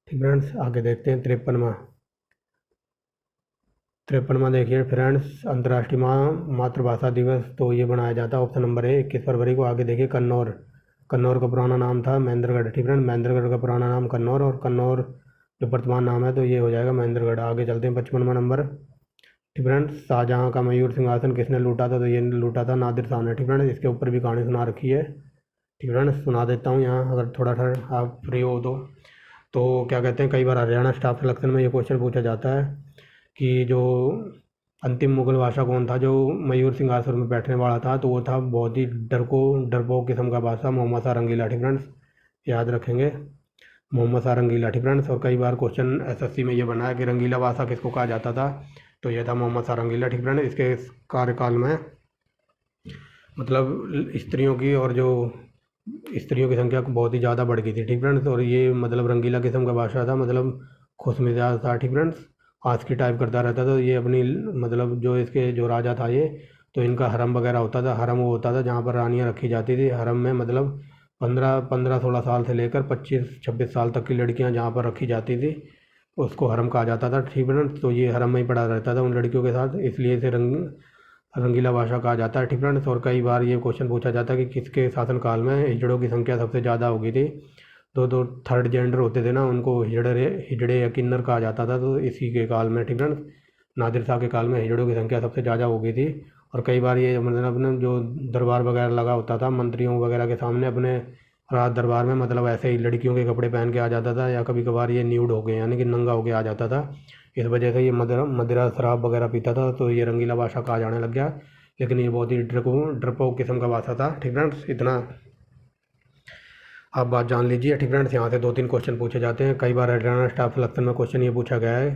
ठीक फ्रेंड्स। आगे देखते हैं 53वां देखिए फ्रेंड्स, अंतर्राष्ट्रीय मातृभाषा दिवस, तो ये बनाया जाता है, ऑप्शन नंबर ए 21 फरवरी को। आगे देखिए कन्नौर, कन्नौर का पुराना नाम था महेंद्रगढ़, ठीक फ्रेंड, महेंद्रगढ़ का पुराना नाम कन्नौर, और कन्नौर जो वर्तमान नाम है तो ये हो जाएगा महेंद्रगढ़। आगे चलते हैं 55वां नंबर, ठीक फ्रेंड, शाहजहाँ का मयूर सिंहासन किसने लूटा था, तो ये लूटा था नादिर शाह ने, ठीक फ्रेंड। इसके ऊपर भी कहानी सुना रखी है, ठीक फ्रेंड, सुना देता हूँ यहाँ अगर थोड़ा आप फ्री हो तो क्या कहते हैं, कई बार हरियाणा स्टाफ सिलेक्शन में ये क्वेश्चन पूछा जाता है कि जो अंतिम मुगल बादशाह कौन था जो मयूर सिंहासन में बैठने वाला था, तो वो था बहुत ही डरपोक किस्म का बादशाह मोहम्मद शाह रंगीला, ठीक फ्रेंड्स, याद रखेंगे मोहम्मद शाह रंगीला, ठीक फ्रेंड्स। और कई बार क्वेश्चन SSC में ये बना है कि रंगीला बादशाह किसको कहा जाता था, तो ये था मोहम्मद शाह रंगीला, ठीक फ्रेंड। इसके कार्यकाल में मतलब स्त्रियों की और जो स्त्रियों की संख्या बहुत ही ज़्यादा बढ़ गई थी, ठीक फ्रेंड्स। और ये मतलब रंगीला किस्म का बादशाह था, मतलब खुश मिजाज था, ठीक फ्रेंड्स, आज की टाइप करता रहता था। तो ये अपनी मतलब जो इसके जो राजा था ये, तो इनका हरम वगैरह होता था, हरम वो होता था जहाँ पर रानियाँ रखी जाती थी। हरम में मतलब 15-16 साल से लेकर 25-26 साल तक की लड़कियाँ जहाँ पर रखी जाती थी उसको हरम कहा जाता था, ठीक फ्रेंड्स। तो ये हरम में ही पड़ा रहता था उन लड़कियों के साथ, इसलिए इसे रंगीला बादशाह कहा जाता है, ठीक फ्रेंड्स। और कई बार ये क्वेश्चन पूछा जाता है कि किसके शासनकाल में हिजड़ों की संख्या सबसे ज़्यादा हो गई थी, तो थर्ड जेंडर होते थे ना, उनको हिजड़े या किन्नर कहा जाता था, तो इसी के काल में, ठीक फ्रेंड्स, नादिर शाह के काल में हिजड़ों की संख्या सबसे ज़्यादा हो गई थी। और कई बार ये मतलब अपने जो दरबार वगैरह लगा होता था मंत्रियों वगैरह के सामने, अपने राज दरबार में मतलब ऐसे ही लड़कियों के कपड़े पहन के आ जाता था, या कभी कभार ये न्यूड हो गए यानी कि नंगा हो के आ जाता था। इस वजह से ये मदिरा शराब वगैरह पीता था, तो ये रंगीला बादशाह कहा जाने लग गया। लेकिन ये बहुत ही डरपोक किस्म का बादशाह था, ठीक फ्रेंड्स। इतना आप बात जान लीजिए, ठीक फ्रेंड्स। यहाँ से 2-3 क्वेश्चन पूछे जाते हैं। कई बार हरियाणा स्टाफ सिलेक्शन में क्वेश्चन ये पूछा गया है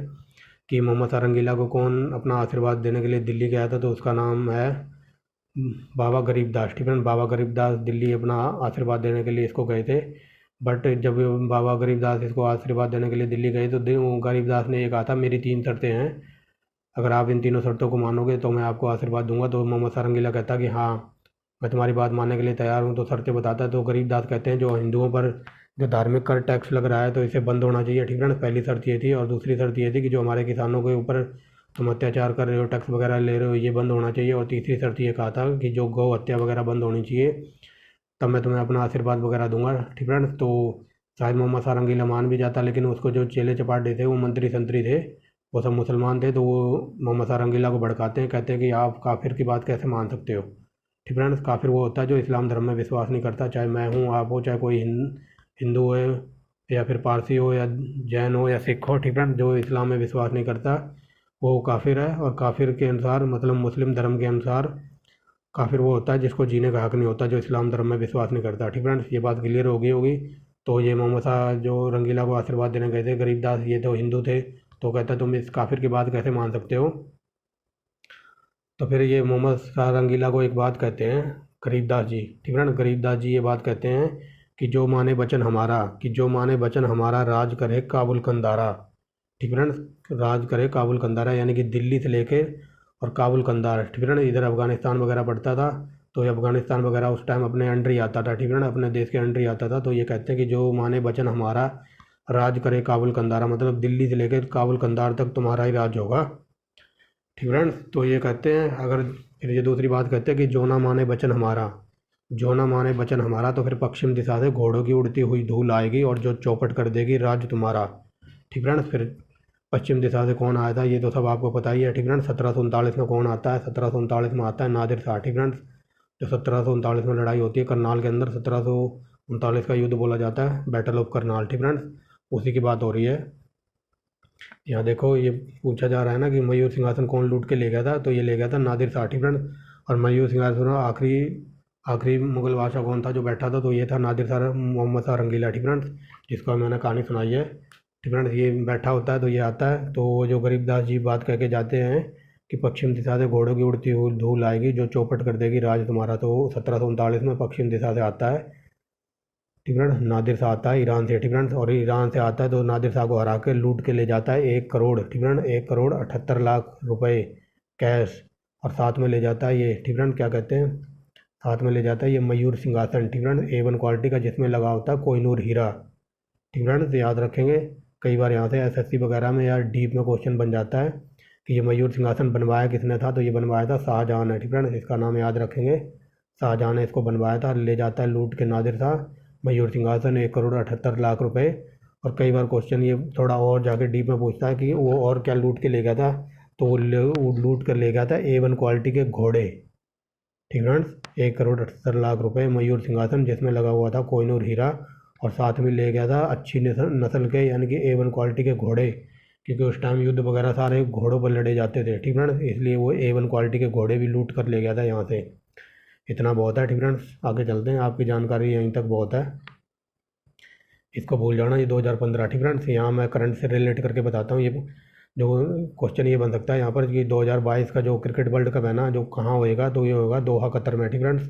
कि मोहम्मद शाह रंगीला को कौन अपना आशीर्वाद देने के लिए दिल्ली गया था, तो उसका नाम है बाबा गरीबदास, ठीक है। बाबा गरीबदास दिल्ली अपना आशीर्वाद देने के लिए इसको गए थे, बट जब बाबा गरीबदास इसको आशीर्वाद देने के लिए दिल्ली गए तो गरीबदास ने ये कहा था मेरी 3 शर्तें हैं, अगर आप इन तीनों शर्तों को मानोगे तो मैं आपको आशीर्वाद दूंगा। तो मोहम्मद शाह रंगीला कहता कि हाँ मैं तुम्हारी बात मानने के लिए तैयार हूँ, तो शर्तें बताता है। तो गरीबदास कहते हैं जो हिंदुओं पर जो धार्मिक कर टैक्स लग रहा है तो इसे बंद होना चाहिए। ठीक फ्रेंड्स, पहली शर्त ये थी। और दूसरी शर्त ये थी कि जो हमारे किसानों के ऊपर तुम अत्याचार कर रहे हो, टैक्स वगैरह ले रहे हो, ये बंद होना चाहिए। और तीसरी शर्त ये कहा था कि जो गौ हत्या वगैरह बंद होनी चाहिए, तब मैं तुम्हें अपना आशीर्वाद वगैरह दूंगा। ठीक फ्रेंड्स, तो शायद मोहम्मद सारंगीला मान भी जाता, लेकिन उसको जो चेले चपाटे थे, वो मंत्री संतरी थे, वो सब मुसलमान थे, तो वो मोहम्मद सारंगीला को भड़काते हैं, कहते हैं कि आप काफिर की बात कैसे मान सकते हो। ठीक फ्रेंड्स, काफिर वो होता है जो इस्लाम धर्म में विश्वास नहीं करता, चाहे मैं हूँ, आप हो, चाहे कोई हिंदू हो, या फिर पारसी हो, या जैन हो, या सिख हो। ठीक फ्रेंड्स, जो इस्लाम में विश्वास नहीं करता वो काफिर है। और काफिर के अनुसार, मतलब मुस्लिम धर्म के अनुसार, काफिर वो होता है जिसको जीने का हक नहीं होता, जो इस्लाम धर्म में विश्वास नहीं करता। ठीक फ्रेंड्स, ये बात क्लियर होगी होगी। तो ये मोहम्मद शाह जो रंगीला को आशीर्वाद देने गए थे, गरीबदास ये तो हिंदू थे, तो कहता तुम इस काफिर की बात कैसे मान सकते हो। तो फिर ये मोहम्मद शाह रंगीला को एक बात कहते हैं गरीबदास जी। ठीक है ना, गरीबदास जी ये बात कहते हैं कि जो माने बचन हमारा, कि जो माने बचन हमारा, राज करे काबुल कंदारा। ठीक है ना, राज करे काबुल कंदारा, यानी कि दिल्ली से लेके और काबुल कंदार। ठीक है ना, इधर अफगानिस्तान वगैरह पड़ता था, तो ये अफगानिस्तान वगैरह उस टाइम अपने अंडर ही आता था। ठीक है ना, अपने देश के अंडर ही आता था। तो ये कहते हैं कि जो माने बचन हमारा, राज करे काबुल कंदारा, मतलब दिल्ली से लेकर काबुल कंदार तक तुम्हारा ही राज होगा। ठीक फ्रेंड्स, तो ये कहते हैं, अगर फिर ये दूसरी बात कहते हैं कि जो ना माने वचन हमारा, जो ना माने वचन हमारा, तो फिर पश्चिम दिशा से घोड़ों की उड़ती हुई धूल आएगी और जो चौपट कर देगी राज तुम्हारा। ठीक फ्रेंड्स, फिर पश्चिम दिशा से कौन आया था ये तो सब आपको पता ही है। ठीक फ्रेंड्स, 1739 में कौन आता है? 1739 में आता है नादिर शाह। ठीक फ्रेंड्स, जो 1739 में लड़ाई होती है करनाल के अंदर, 1739 का युद्ध बोला जाता है, बैटल ऑफ करनाल। ठीक फ्रेंड्स, उसी की बात हो रही है। यहाँ देखो, ये पूछा जा रहा है ना कि मयूर सिंहासन कौन लूट के ले गया था, तो ये ले गया था नादिर शाह। ठीक फ्रेंड्स, और मयूर सिंहासन आखिरी आखिरी मुगल बादशाह कौन था जो बैठा था, तो ये था नादिर शाह, मोहम्मद शाह रंगीला। ठीक फ्रेंड्स, जिसको मैंने कहानी सुनाई है। ठीक फ्रेंड्स, ये बैठा होता है तो ये आता है, तो वो जो गरीबदास जी बात कह के जाते हैं कि पश्चिम दिशा से घोड़ों की उड़ती हुई धूल आएगी जो चौपट कर देगी राज तुम्हारा, तो 1739 में पश्चिम दिशा से आता है। ठीक है, नादिर शाह आता है ईरान से। ठीक है, और ईरान से आता है तो नादिर शाह को हरा के लूट के ले जाता है 1 करोड़। ठीक है, 1 करोड़ 78 लाख रुपए कैश, और साथ में ले जाता है ये, ठीक है, क्या कहते हैं, साथ में ले जाता है ये मयूर सिंहासन। ठीक है, A1 क्वालिटी का, जिसमें लगा होता है कोहिनूर हीरा। ठीक है, तो याद रखेंगे, कई बार यहाँ से SSC वगैरह में या डीप में क्वेश्चन बन जाता है कि ये मयूर सिंहासन बनवाया किसने था, तो ये बनवाया था शाहजहाँ ने। ठीक है, इसका नाम याद रखेंगे, शाहजहाँ ने इसको बनवाया था। ले जाता है लूट के नादिर शाह मयूर सिंहासन, 1 करोड़ 78 लाख रुपए। और कई बार क्वेश्चन ये थोड़ा और जाके डीप में पूछता है कि वो और क्या लूट के ले गया था, तो वो लूट कर ले गया था A1 क्वालिटी के घोड़े। ठीक है, 1 करोड़ 78 लाख रुपए मयूर सिंहासन, जिसमें लगा हुआ था कोहिनूर हीरा, और साथ में ले गया था अच्छी नस्ल के, यानी कि A1 क्वालिटी के घोड़े, क्योंकि उस टाइम युद्ध वगैरह सारे घोड़ों पर लड़े जाते थे। ठीक है, इसलिए वो A1 क्वालिटी के घोड़े भी लूट कर ले गया था यहाँ से। इतना बहुत है। ठीक फ्रेंड्स, आगे चलते हैं, आपकी जानकारी यहीं तक बहुत है, इसको भूल जाना। ये 2015। ठीक फ्रेंड्स, यहाँ मैं करंट से रिलेट करके बताता हूँ। ये जो क्वेश्चन ये बन सकता है यहाँ पर कि 2022 का जो क्रिकेट वर्ल्ड कप है ना, जो कहाँ होएगा, तो ये होगा दोहा कतर में। ठीक फ्रेंड्स,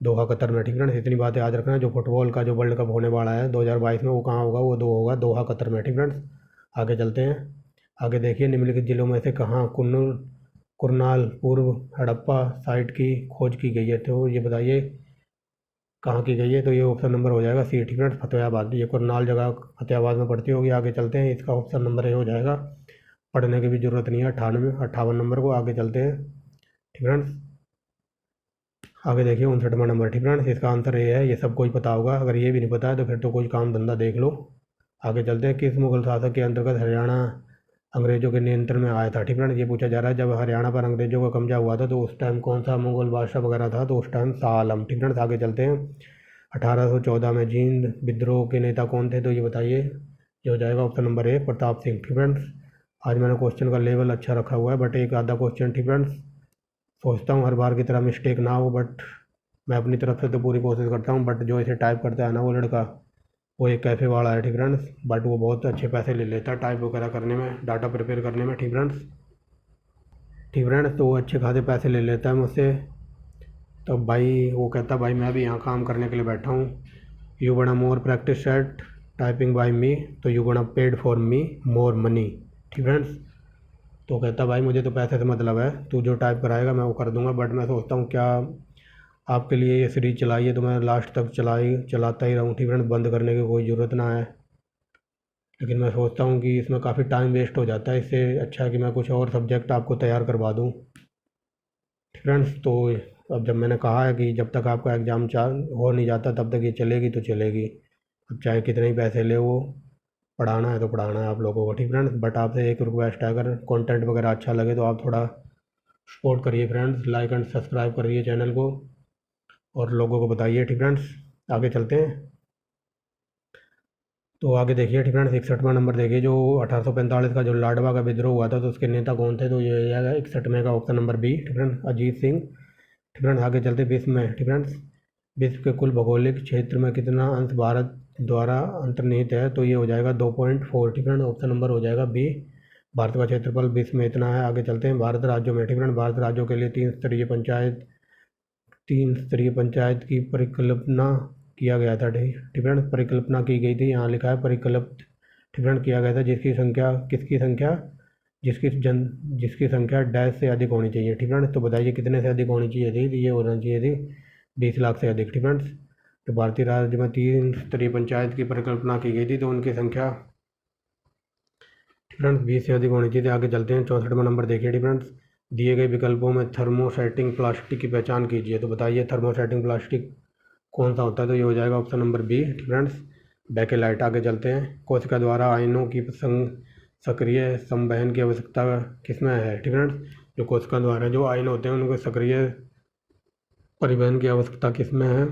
दोहा कतर में। ठीक फ्रेंड्स, इतनी बातें याद रखना। जो फुटबॉल का जो वर्ल्ड कप होने वाला है 2022 में, वो कहाँ होगा, वो होगा दोहा कतर में। ठीक फ्रेंड्स, आगे चलते हैं। आगे देखिए, निम्नलिखित जिलों में से कहाँ कुन्नूर कुरनाल पूर्व हड़प्पा साइट की खोज की गई है, तो ये बताइए कहाँ की गई है, तो ये ऑप्शन नंबर हो जाएगा C। ठीक है, फतेहाबाद। ये कुरनाल जगह फतेहाबाद में पड़ती होगी। आगे चलते हैं, इसका ऑप्शन नंबर ए हो जाएगा, पढ़ने की भी ज़रूरत नहीं है। 58 नंबर को। आगे चलते हैं। ठीक फ्रेंड्स, आगे देखिए 59वां नंबर। ठीक फ्रेंड्स, इसका आंसर ये है, ये सबको ही पता होगा, अगर ये भी नहीं पता है तो फिर तो कोई काम धंधा देख लो। आगे चलते हैं, किस मुगल शासक के अंतर्गत हरियाणा अंग्रेजों के नियंत्रण में आया था। ठीक है, ये पूछा जा रहा है, जब हरियाणा पर अंग्रेजों का कब्जा हुआ था तो उस टाइम कौन सा मुगल बादशाह वगैरह था, तो उस टाइम शाह आलम। ठीक है, आगे चलते हैं। 1814 में जींद विद्रोह के नेता कौन थे, तो ये बताइए। ये हो जाएगा option number A, Pratap Singh. ठीक फ्रेंड्स, आज मैंने क्वेश्चन का लेवल अच्छा रखा हुआ है, बट एक आधा क्वेश्चन, ठीक फ्रेंड्स, सोचता हूँ हर बार की तरह मिस्टेक ना हो, बट मैं अपनी तरफ से तो पूरी कोशिश करता हूँ। बट जो इसे टाइप करता है ना वो लड़का, वो एक कैफ़े वाला है। ठीक फ्रेंड्स, बट वो बहुत अच्छे पैसे ले लेता है टाइप वगैरह करने में, डाटा प्रिपेयर करने में। ठीक फ्रेंड्स, तो वो अच्छे खासे पैसे ले लेता है मुझसे। तो भाई वो कहता भाई मैं भी यहाँ काम करने के लिए बैठा हूँ, यू बड़ा more practice set typing by me, तो यू बड़ा paid for me more money. ठीक फ्रेंड्स, तो कहता भाई मुझे तो पैसे से मतलब है, तू जो टाइप कराएगा मैं वो कर दूंगा। बट मैं सोचता हूँ क्या आपके लिए ये सीरीज चलाई है तो मैं लास्ट तक चलाता ही रहूँ, ठीक फ्रेंड्स, बंद करने की कोई ज़रूरत ना है। लेकिन मैं सोचता हूँ कि इसमें काफ़ी टाइम वेस्ट हो जाता है, इससे अच्छा है कि मैं कुछ और सब्जेक्ट आपको तैयार करवा दूँ, ठीक फ्रेंड्स। तो अब जब मैंने कहा है कि जब तक आपका एग्ज़ाम हो नहीं जाता तब तक ये चलेगी तो चलेगी। अब चाहे कितने ही पैसे ले, वो पढ़ाना है तो पढ़ाना है आप लोगों को, ठीक फ्रेंड्स। बट आपसे एक रिक्वेस्ट है, अगर कंटेंट वगैरह अच्छा लगे तो आप थोड़ा सपोर्ट करिए फ्रेंड्स, लाइक एंड सब्सक्राइब करिए चैनल को और लोगों को बताइए, ठीक फ्रेंड्स। आगे चलते हैं। तो आगे देखिए, ठीक फ्रेंड्स, 61वां नंबर देखिए। जो 1845 का जो लाडवा का विद्रोह हुआ था तो उसके नेता कौन थे, तो ये आएगा 61वें का ऑप्शन नंबर बी, ठीक फ्रेंड्स, अजीत सिंह, ठीक फ्रेंड्स। आगे चलते विश्व में, ठीक फ्रेंड्स, विश्व के कुल भौगोलिक क्षेत्र में कितना अंश भारत द्वारा अंतर्निहित है, तो ये हो जाएगा 2.4, ठीक फ्रेंड, ऑप्शन नंबर हो जाएगा बी। भारत का क्षेत्रफल विश्व में इतना है। आगे चलते हैं भारत राज्यों में, ठीक फ्रेंड। भारत राज्यों के लिए तीन स्तरीय पंचायत की परिकल्पना किया गया था, ठीक फ्रेंड, परिकल्पना की गई थी, यहाँ लिखा है परिकल्पित, ठीक फ्रेंड, किया गया था, जिसकी संख्या डैश से अधिक होनी चाहिए, ठीक फ्रेंड्स। तो बताइए कितने से अधिक होनी चाहिए थी, ये होना चाहिए थी 20 लाख से अधिक, ठीक फ्रेंड्स। तो भारतीय राज्य में 3 स्तरीय पंचायत की परिकल्पना की गई थी तो उनकी संख्या, ठीक फ्रेंड्स, 20 से अधिक होनी चाहिए थी। आगे चलते हैं, 64वां नंबर देखिए, ठीक फ्रेंड्स, दिए गए विकल्पों में थर्मोसेटिंग प्लास्टिक की पहचान कीजिए। तो बताइए थर्मोसेटिंग प्लास्टिक कौन सा होता है, तो ये हो जाएगा ऑप्शन नंबर बी, ठीक फ्रेंड्स, बैकेलाइट। आगे चलते हैं, कोशिका द्वारा आयनों की सक्रिय संवहन की आवश्यकता किसमें है, ठीक फ्रेंड्स। जो कोशिका द्वारा जो आयन होते हैं उनको सक्रिय परिवहन की आवश्यकता किसमें है,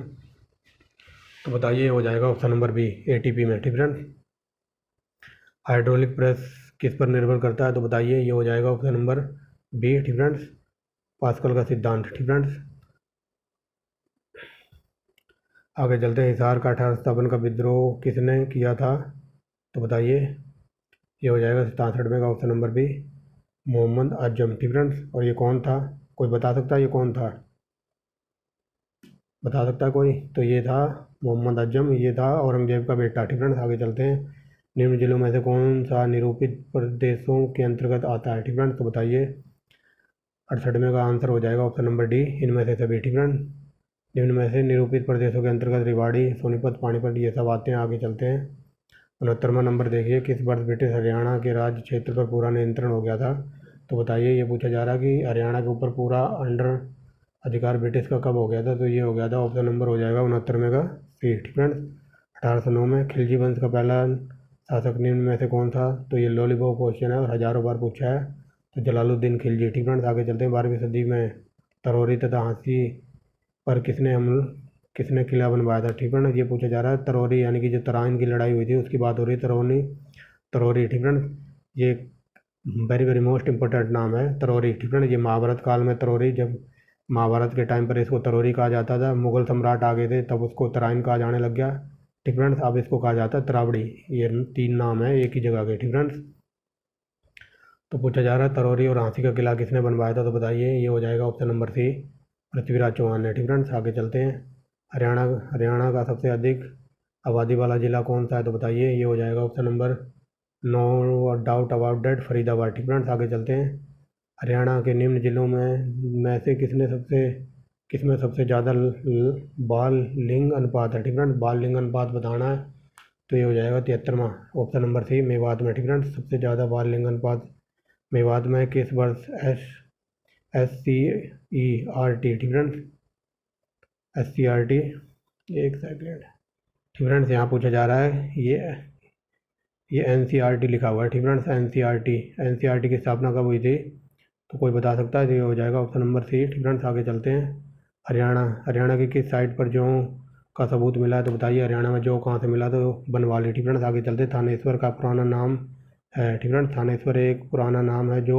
तो बताइए ये हो जाएगा ऑप्शन नंबर बी, एटीपी में, ठीक फ्रेंड्स। हाइड्रोलिक प्रेस किस पर निर्भर करता है, तो बताइए ये हो जाएगा ऑप्शन नंबर बी, ठीक फ्रेंड्स, पास्कल का सिद्धांत, ठीक फ्रेंड्स। आगे चलते हैं, हिसार का 18 स्थापन का विद्रोह किसने किया था, तो बताइए ये हो जाएगा 67वें का option number B, Mohammad Azam, ठीक फ्रेंड्स। और ये कौन था, कोई बता सकता है ये कौन था, बता सकता है कोई, तो ये था मोहम्मद आजम, ये था औरंगजेब का बेटा, ठीक फ्रेंड्स। आगे चलते हैं, निम्न जिलों में से कौन सा निरूपित प्रदेशों के अंतर्गत आता है, ठीक फ्रेंड्स। तो बताइए 68वें का आंसर हो जाएगा ऑप्शन नंबर डी, इनमें से सभी, ठीक फ्रेंड्स। निम्न में से निरूपित प्रदेशों के अंतर्गत रेवाड़ी, सोनीपत, पानीपत ये सब आते हैं। आगे चलते हैं, 69वां नंबर देखिए, किस वर्ष ब्रिटिश हरियाणा के राज्य क्षेत्र पर पूरा नियंत्रण हो गया था, तो बताइए ये पूछा जा रहा है कि हरियाणा के ऊपर पूरा अंडर अधिकार ब्रिटिश का कब हो गया था, तो ये हो गया था ऑप्शन नंबर हो जाएगा 69वें का सी, ठीक फ्रेंड्स। 1809 में खिलजी वंश का पहला शासक निम्न में से कौन था, तो ये लॉलीपॉप क्वेश्चन है और हज़ारों बार पूछा है, तो जलालुद्दीन खिलजी, ठीक फ्रेंड्स। आगे चलते हैं, 12वीं सदी में तरोरी तथा हांसी पर किसने किला बनवाया था, ठीक फ्रेंड्स। ये पूछा जा रहा है तरोरी यानी कि जो तराइन की लड़ाई हुई थी उसकी बात हो रही है, तरोरी, ठीक फ्रेंड्स। ये वेरी वेरी मोस्ट इंपॉर्टेंट नाम है तरोरी, ठीक फ्रेंड्स। ये महाभारत काल में तरोरी, जब महाभारत के टाइम पर इसको तरोरी कहा जाता था, मुगल सम्राट आ गए थे तब उसको तराइन कहा जाने लग गया, ठीक फ्रेंड्स। अब इसको कहा जाता है तरावड़ी। ये 3 नाम है एक ही जगह के, ठीक फ्रेंड्स। तो पूछा जा रहा है तरोरी और हांसी का किला किसने बनवाया था, तो बताइए ये हो जाएगा option number C, Prithviraj Chauhan ने, ठीक फ्रेंड्स। आगे चलते हैं, हरियाणा हरियाणा का सबसे अधिक आबादी वाला जिला कौन सा है, तो बताइए ये हो जाएगा option number, no doubt about date, Faridabad, ठीक फ्रेंड्स। आगे चलते हैं, हरियाणा के निम्न जिलों में से किसमें सबसे ज़्यादा बाल लिंग अनुपात है, ठीक फ्रेंड्स। बाल लिंग अनुपात बताना है तो ये हो जाएगा 73वां, ऑप्शन नंबर सी, मेवात में, ठीक फ्रेंड्स। सबसे ज़्यादा बाल लिंग अनुपात मेवात में किस वर्ष SCERT, ठीक फ्रेंड्स, SCERT, एक सेकेंड, ठीक फ्रेंड्स, यहाँ पूछा जा रहा है ये NCERT लिखा हुआ है, ठीक फ्रेंड्स, NCERT की स्थापना कब हुई थी, तो कोई बता सकता है, तो ये हो जाएगा ऑप्शन नंबर सी, ठीक फ्रेंड्स। आगे चलते हैं, हरियाणा की किस साइट पर जौ का सबूत मिला है, तो बताइए हरियाणा में जौ कहाँ से मिला, तो बनवाली, ठीक फ्रेंड्स। आगे चलते हैं, थानेश्वर का पुराना नाम है, ठीक फ्रेंड्स। थानेश्वर एक पुराना नाम है जो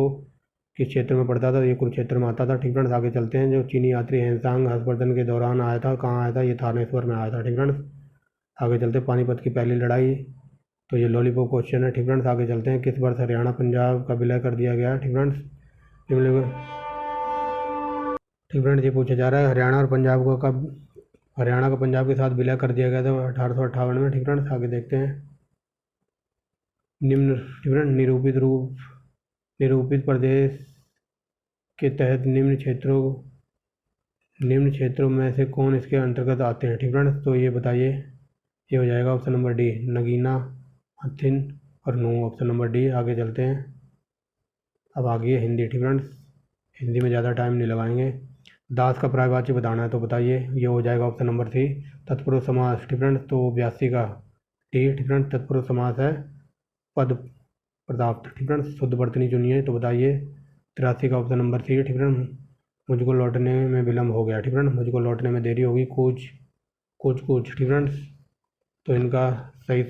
किस क्षेत्र में पड़ता था, ये कुरुक्षेत्र में आता था, ठीक फ्रेंड्स। आगे चलते हैं, जो चीनी यात्री हेनसांग हर्षवर्धन के दौरान आया था, कहाँ आया था, ये थानेश्वर में आया था, ठीक फ्रेंड्स। आगे चलते हैं, पानीपत की पहली लड़ाई, तो ये लॉलीपॉप क्वेश्चन है, ठीक फ्रेंड्स। आगे चलते हैं, किस वर्ष हरियाणा पंजाब का विलय कर दिया गया, ठीक फ्रेंड्स, ठीक फ्रेंड्स। ये पूछा जा रहा है हरियाणा का पंजाब के साथ विलय कर दिया गया था 1858 में, ठीक फ्रेंड्स। आगे देखते हैं, निम्न, ठीक फ्रेंड्स, निरूपित प्रदेश के तहत निम्न क्षेत्रों निम्न क्षेत्रों में से कौन इसके अंतर्गत आते हैं? ठीक फ्रेंड्स, तो ये बताइए। ये हो जाएगा ऑप्शन नंबर डी, नगीना, हथिन और नू। Option number D. आगे चलते हैं। अब आगे है हिंदी। ठीक फ्रेंड्स, हिंदी में ज़्यादा टाइम नहीं लगाएंगे। दास का पर्यायवाची बताना है, तो बताइए। ये हो जाएगा ऑप्शन नंबर सी, तत्पुरुष समास। ठीक फ्रेंड्स, तो 82 का डी। ठीक फ्रेंड्स, तत्पुरुष समास है पद पर्याप्त। ठीक फ्रेंड्स, शुद्ध वर्तनी चुनिए, तो बताइए। 83 का ऑप्शन नंबर सी। ठीक फ्रेंड्स, मुझको लौटने में विलम्ब हो गया। ठीक फ्रेंड्स, मुझको लौटने में देरी होगी। कूच कुछ कुछ। ठीक फ्रेंड्स, तो इनका सही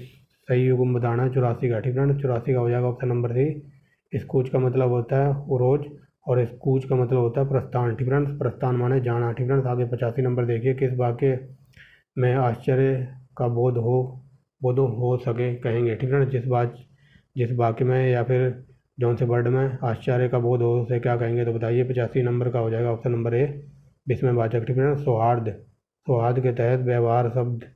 सही युग्म बताना है 84 का। ठीक फ्रेंड्स, 84 का हो जाएगा ऑप्शन नंबर सी। इस कूच का मतलब होता है उरोज और इस कूच का मतलब होता है प्रस्थान। ठीक फ्रेंड्स, प्रस्थान माने जाना। ठीक फ्रेंड्स, आगे 85 नंबर देखिए। किस वाक्य में आश्चर्य का बोध हो सके कहेंगे? ठीक फ्रेंड्स, जिस वाक्य में या फिर जौन से वर्ड में आश्चर्य का बोध हो उसे क्या कहेंगे? तो बताइए। 85 नंबर का हो जाएगा ऑप्शन नंबर ए, विस्मयवाचक। ठीक फ्रेंड्स, सौहार्द। सौहार्द के तहत व्यवहार शब्द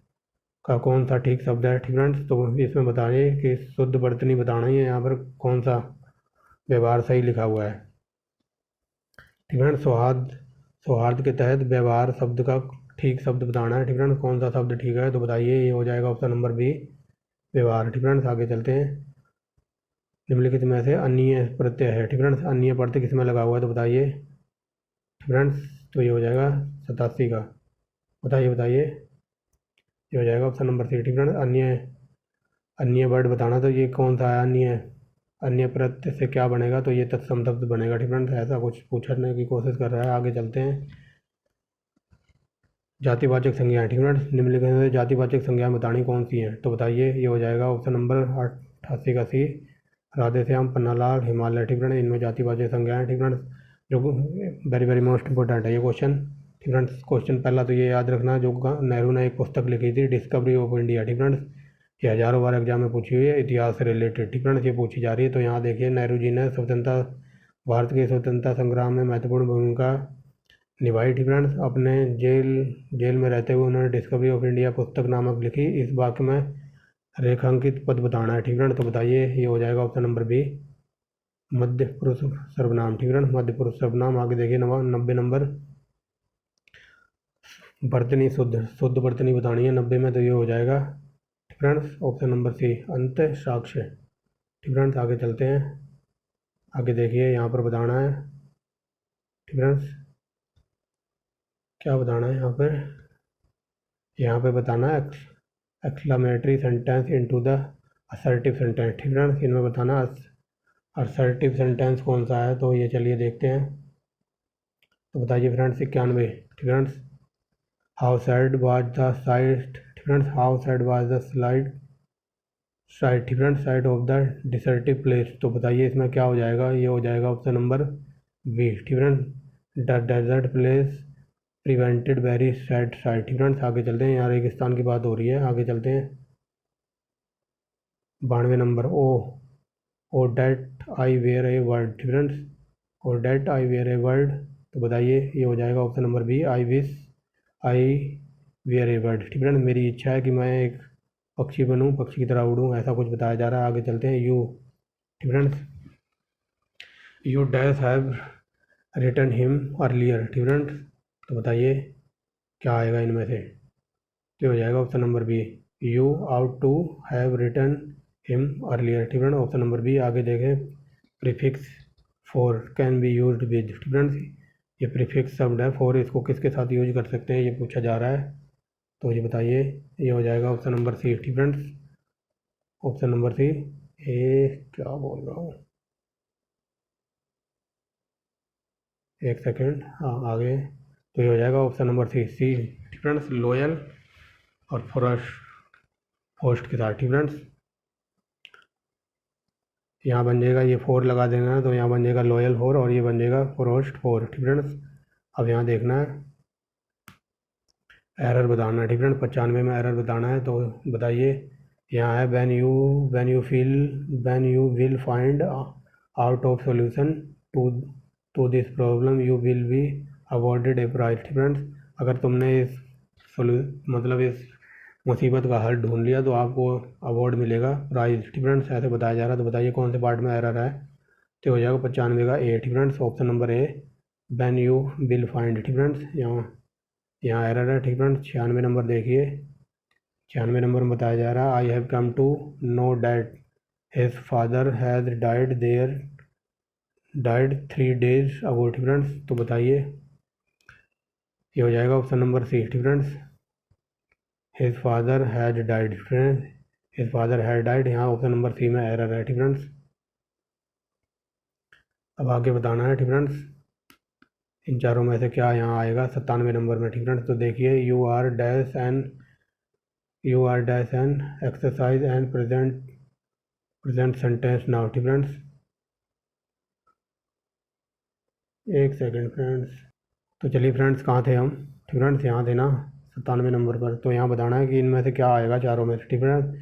का कौन सा ठीक शब्द है? ठीक फ्रेंड्स, तो इसमें बताइए कि शुद्ध वर्तनी बताना ही है। यहाँ पर कौन सा व्यवहार सही लिखा हुआ है? ठीक फ्रेंड्स, सौहार्द के तहत व्यवहार शब्द का ठीक शब्द बताना है। ठीक फ्रेंड्स, कौन सा शब्द ठीक है? तो बताइए। ये हो जाएगा ऑप्शन नंबर बी, व्यवहार। ठीक फ्रेंड्स, आगे चलते हैं। निम्नलिखित में से अन्य प्रत्यय है। ठीक फ्रेंड्स, अन्य प्रत्यय किसमें लगा हुआ है? तो बताइए। ठीक फ्रेंड्स, तो ये हो जाएगा 87 का। बताइए। ये हो जाएगा ऑप्शन नंबर सी। ठीक फ्रेंड्स, अन्य वर्ड बताना, तो ये कौन सा है? अन्य प्रत्यय से क्या बनेगा? तो ये तत्सम शब्द बनेगा। ठीक फ्रेंड्स, ऐसा कुछ पूछने की कोशिश कर रहा है। आगे चलते हैं। जातिवाचक संज्ञाएं। ठीक फ्रेंड्स, निम्नलिखित में से जातिवाचक संज्ञाएं बतानी कौन सी हैं? तो बताइए। ये हो जाएगा ऑप्शन नंबर 88 का सी, राधेश्याम, पन्नालाल, हिमालय। ठीक फ्रेंड्स, इनमें जातिवाचक संज्ञाएं। ठीक फ्रेंड्स, जो वेरी वेरी मोस्ट इंपॉर्टेंट है ये क्वेश्चन। ठीक फ्रेंड्स, क्वेश्चन पहला तो ये याद रखना, जो नेहरू ने एक पुस्तक लिखी थी, डिस्कवरी ऑफ इंडिया। ठीक फ्रेंड्स, ये हज़ारों बार एग्जाम में पूछी हुई है, इतिहास से रिलेटेड। ठीक फ्रेंड्स, ये पूछी जा रही है। तो यहाँ देखिए, नेहरू जी ने भारत के स्वतंत्रता संग्राम में महत्वपूर्ण भूमिका निभाई। ठीक फ्रेंड्स, अपने जेल में रहते हुए उन्होंने डिस्कवरी ऑफ इंडिया पुस्तक नामक लिखी। इस वाक्य में रेखांकित पद बताना है। ठीक फ्रेंड्स, तो बताइए। ये हो जाएगा ऑप्शन नंबर बी, मध्य पुरुष सर्वनाम। ठीक फ्रेंड्स, मध्य पुरुष सर्वनाम। आगे देखिए 90 नंबर, वर्तनी शुद्ध वर्तनी बतानी है 90 में, तो ये हो जाएगा। ठीक फ्रेंड्स, ऑप्शन नंबर सी, अंत साक्ष्य। ठीक फ्रेंड्स, आगे चलते हैं। आगे देखिए, यहाँ पर बताना है। ठीक फ्रेंड्स, क्या बताना है यहाँ पे बताना है exclamatory sentence into the assertive sentence. ठीक फ्रेंड्स, इनमें बताना असर्टिव सेंटेंस कौन सा है? तो ये चलिए देखते हैं। तो बताइए फ्रेंड्स। 91। ठीक friends, how sad was the site. ठीक friends, how sad was the site. ठीक friends, site of the deserted place. तो बताइए इसमें क्या हो जाएगा? ये हो जाएगा ऑप्शन नंबर बी। ठीक friends, the desert place prevented very sad site. ठीक फ्रेंड्स, आगे चलते हैं। यहाँ रेगिस्तान की बात हो रही है। आगे चलते हैं। 92 number, oh that I were a word. ठीक friends, oh that I were a word. तो बताइए। ये हो जाएगा option number B, I wish I were a word. ठीक फ्रेंड्स, मेरी इच्छा है कि मैं एक पक्षी बनूं, पक्षी की तरह उड़ूं, ऐसा कुछ बताया जा रहा है। आगे चलते हैं। यू। ठीक friends, you dash have written him earlier. ठीक फ्रेंड्स, तो बताइए क्या आएगा इनमें से? तो हो जाएगा option number B, you ought to have written him earlier. ठीक फ्रेंड्स, ऑप्शन नंबर बी। आगे देखें। Prefix for can be used with. ठीक फ्रेंड्स, ये प्रीफिक्स शब्द है फॉर, इसको किसके साथ यूज कर सकते हैं ये पूछा जा रहा है। तो ये बताइए। ये हो जाएगा ऑप्शन नंबर सी। ठीक friends, option number C. A क्या बोल रहा हूँ, एक सेकेंड। हाँ, आगे। तो ये हो जाएगा ऑप्शन नंबर सी। ठीक फ्रेंड्स, लोयल और फोस्ट के साथ। ठीक फ्रेंड्स, यहाँ बन जाएगा, ये 4 लगा देना है, तो यहाँ बन जाएगा लॉयल 4 और ये बन जाएगा फोस्ट 4। ठीक फ्रेंड्स, अब यहाँ देखना है, एरर बताना है। ठीक फ्रेंड्स, 95 में एरर बताना है। तो बताइए। यहाँ है when you will find out of solution to this problem you will be awarded a prize. ठीक फ्रेंड्स, अगर तुमने इस इस मुसीबत का हल ढूंढ लिया तो आपको अवार्ड मिलेगा, प्राइज। ठीक फ्रेंड्स, ऐसे बताया जा रहा है। तो बताइए कौन से पार्ट में एरर है? तो हो जाएगा 95 का ए। ठीक friends, option number A, when you will find. ठीक फ्रेंड्स, यहाँ यहाँ एरर है। ठीक फ्रेंड्स, 96 नंबर देखिए, 96 नंबर में बताया जा रहा है I have come to know that his father has died 3 days ago. ठीक फ्रेंड्स, तो बताइए ये हो जाएगा ऑप्शन नंबर सी। ठीक friends, his father has died. Friends, his father has died, यहाँ ऑप्शन नंबर सी में एरर है। ठीक फ्रेंड्स, अब आगे बताना है। ठीक फ्रेंड्स, इन चारों में से क्या यहाँ आएगा 97 नंबर में। ठीक फ्रेंड्स, तो देखिए you are dash an exercise and present sentence now. ठीक फ्रेंड्स, एक सेकेंड फ्रेंड्स, तो चलिए फ्रेंड्स कहाँ थे हम। ठीक फ्रेंड्स, यहाँ थे ना 97 नंबर पर। तो यहाँ बताना है कि इनमें से क्या आएगा चारों में से। ठीक friends,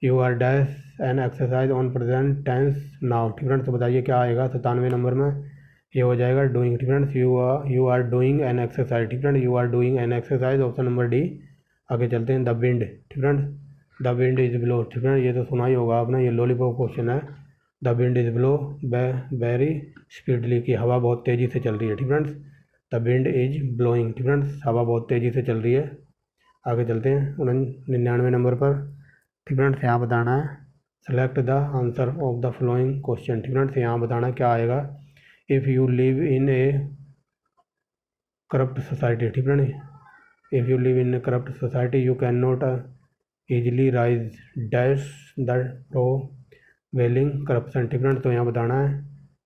you are dash an exercise on present tense now. ठीक फ्रेंड्स, तो बताइए क्या आएगा 97 नंबर में। ये हो जाएगा डूइंग। ठीक friends, you are doing an exercise. ठीक friends, you are doing an exercise, option number D. आगे चलते हैं, द विंड। ठीक friends, the wind is blow. ठीक फ्रेंड्स, ये तो सुना ही होगा आपने, ये लॉलीपॉप क्वेश्चन है। The wind is blow very speedily, की हवा बहुत तेज़ी से चल रही है। ठीक friends, the wind is blowing. ठीक फ्रेंड्स, हवा बहुत तेज़ी से चल रही है। आगे चलते हैं 99 नंबर पर। ठीक फ्रेंड्स, यहाँ बताना है select the answer of the following question. ठीक फ्रेंड्स, यहाँ बताना क्या आएगा। If you live in a corrupt society. ठीक friends, if you live in a corrupt society you can not easily rise dash the prevailing corruption. ठीक friends, तो यहाँ बताना है,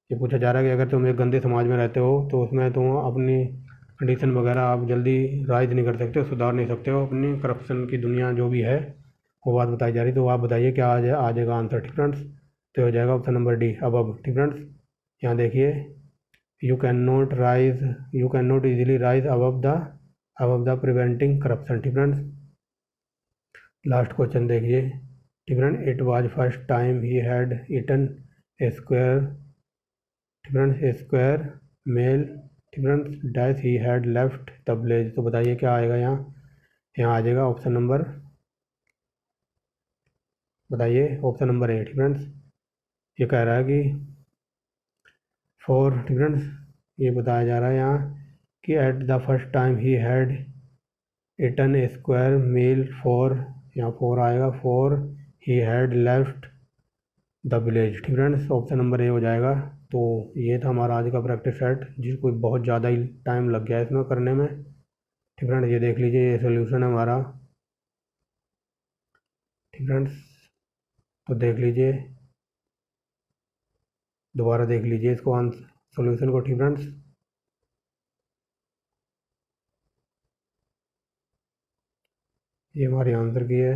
ये पूछा जा रहा है कि अगर तुम एक गंदे समाज में रहते हो तो उसमें तुम अपनी कंडीशन वगैरह आप जल्दी राइज नहीं कर सकते हो, सुधार नहीं सकते हो अपनी करप्शन की दुनिया जो भी है, वो बात बताई जा रही। तो आप बताइए क्या आ जाएगा आंसर। ठीक फ्रेंड्स, तो हो जाएगा ऑप्शन नंबर डी अब। ठीक फ्रेंड्स, यहाँ देखिए you can not easily rise above the preventing corruption. ठीक फ्रेंड्स, लास्ट क्वेश्चन देखिए। ठीक friends, it was first time he had eaten a square. ठीक फ्रेंड्स, ए स्क्वायर मेल। ठीक friends, dash he had left the village. तो बताइए क्या आएगा यहाँ आ जाएगा ऑप्शन नंबर, बताइए ऑप्शन नंबर ए। ठीक फ्रेंड्स, ये कह रहा है कि 4। ठीक फ्रेंड्स, ये बताया जा रहा है यहाँ कि at the first time he had eaten a square meal for, यहाँ 4 आएगा, for he had left the village. ठीक फ्रेंड्स, ऑप्शन नंबर ए हो जाएगा। तो ये था हमारा आज का प्रैक्टिस सेट, जिसको बहुत ज़्यादा ही टाइम लग गया इसमें करने में। ठीक फ्रेंड्स, ये देख लीजिए, ये सोल्यूशन है हमारा। ठीक फ्रेंड्स, तो देख लीजिए, दोबारा देख लीजिए इसको सोल्यूशन को। ठीक फ्रेंड्स, ये हमारे आंसर की है।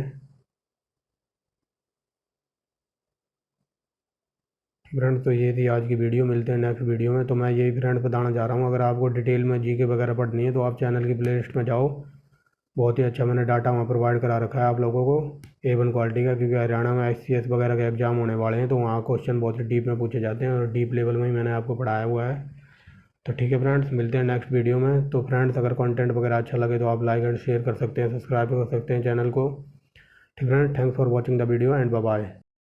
फ्रेंड्स, तो ये थी आज की वीडियो, मिलते हैं नेक्स्ट वीडियो में। तो मैं यही फ्रेंड बताना चाह रहा हूँ, अगर आपको डिटेल में जीके वगैरह पढ़नी है तो आप चैनल की प्लेलिस्ट में जाओ, बहुत ही अच्छा मैंने डाटा वहाँ प्रोवाइड करा रखा है आप लोगों को A1 क्वालिटी का, क्योंकि हरियाणा में SCS वगैरह के एग्जाम होने वाले हैं, तो वहाँ क्वेश्चन बहुत ही डीप में पूछे जाते हैं और डीप लेवल में ही मैंने आपको पढ़ाया हुआ है। तो ठीक है फ्रेंड्स, मिलते हैं नेक्स्ट वीडियो में। तो फ्रेंड्स, अगर कंटेंट वगैरह अच्छा लगे तो आप लाइक एंड शेयर कर सकते हैं, सब्सक्राइब कर सकते हैं चैनल को। ठीक friends, thanks for watching the video and bye bye.